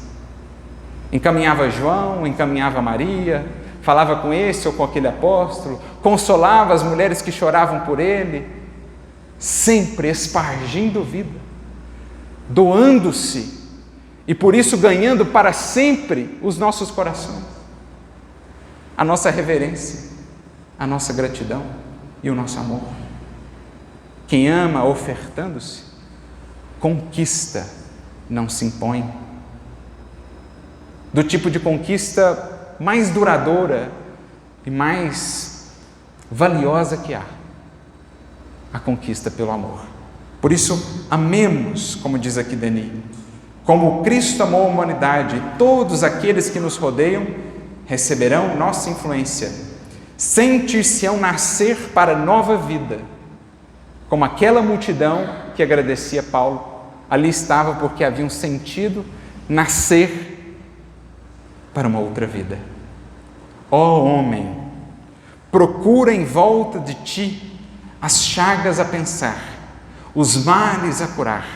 Encaminhava João, encaminhava Maria, falava com esse ou com aquele apóstolo, consolava as mulheres que choravam por ele, sempre espargindo vida, doando-se e por isso ganhando para sempre os nossos corações, a nossa reverência, a nossa gratidão e o nosso amor. Quem ama ofertando-se, conquista, não se impõe. Do tipo de conquista mais duradoura e mais valiosa que há: a conquista pelo amor. Por isso, amemos, como diz aqui Denis, como Cristo amou a humanidade, e todos aqueles que nos rodeiam receberão nossa influência, sentir-se-ão nascer para nova vida, como aquela multidão que agradecia Paulo. Ali estava porque haviam sentido nascer para uma outra vida. Ó homem, procura em volta de ti as chagas a pensar, os males a curar,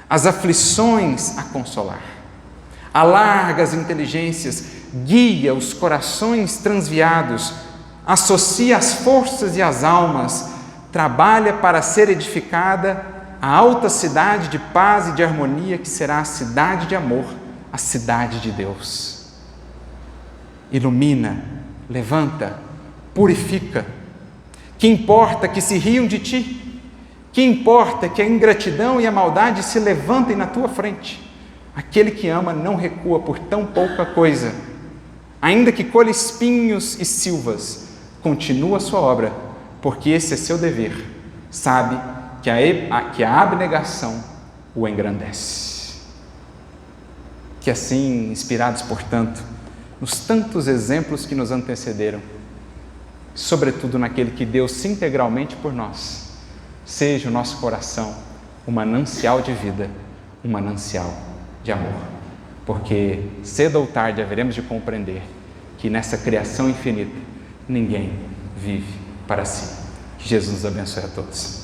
as aflições a consolar. Alarga as inteligências, guia os corações transviados, associa as forças e as almas, trabalha para ser edificada a alta cidade de paz e de harmonia, que será a cidade de amor, a cidade de Deus. Ilumina, levanta, purifica. Que importa que se riam de ti? Que importa que a ingratidão e a maldade se levantem na tua frente? Aquele que ama não recua por tão pouca coisa. Ainda que colha espinhos e silvas, continua a sua obra, porque esse é seu dever. Sabe que a abnegação o engrandece. Que assim, inspirados, portanto, nos tantos exemplos que nos antecederam, sobretudo naquele que deu-se integralmente por nós, seja o nosso coração um manancial de vida, um manancial de amor. Porque cedo ou tarde haveremos de compreender que nessa criação infinita ninguém vive para si. Que Jesus nos abençoe a todos.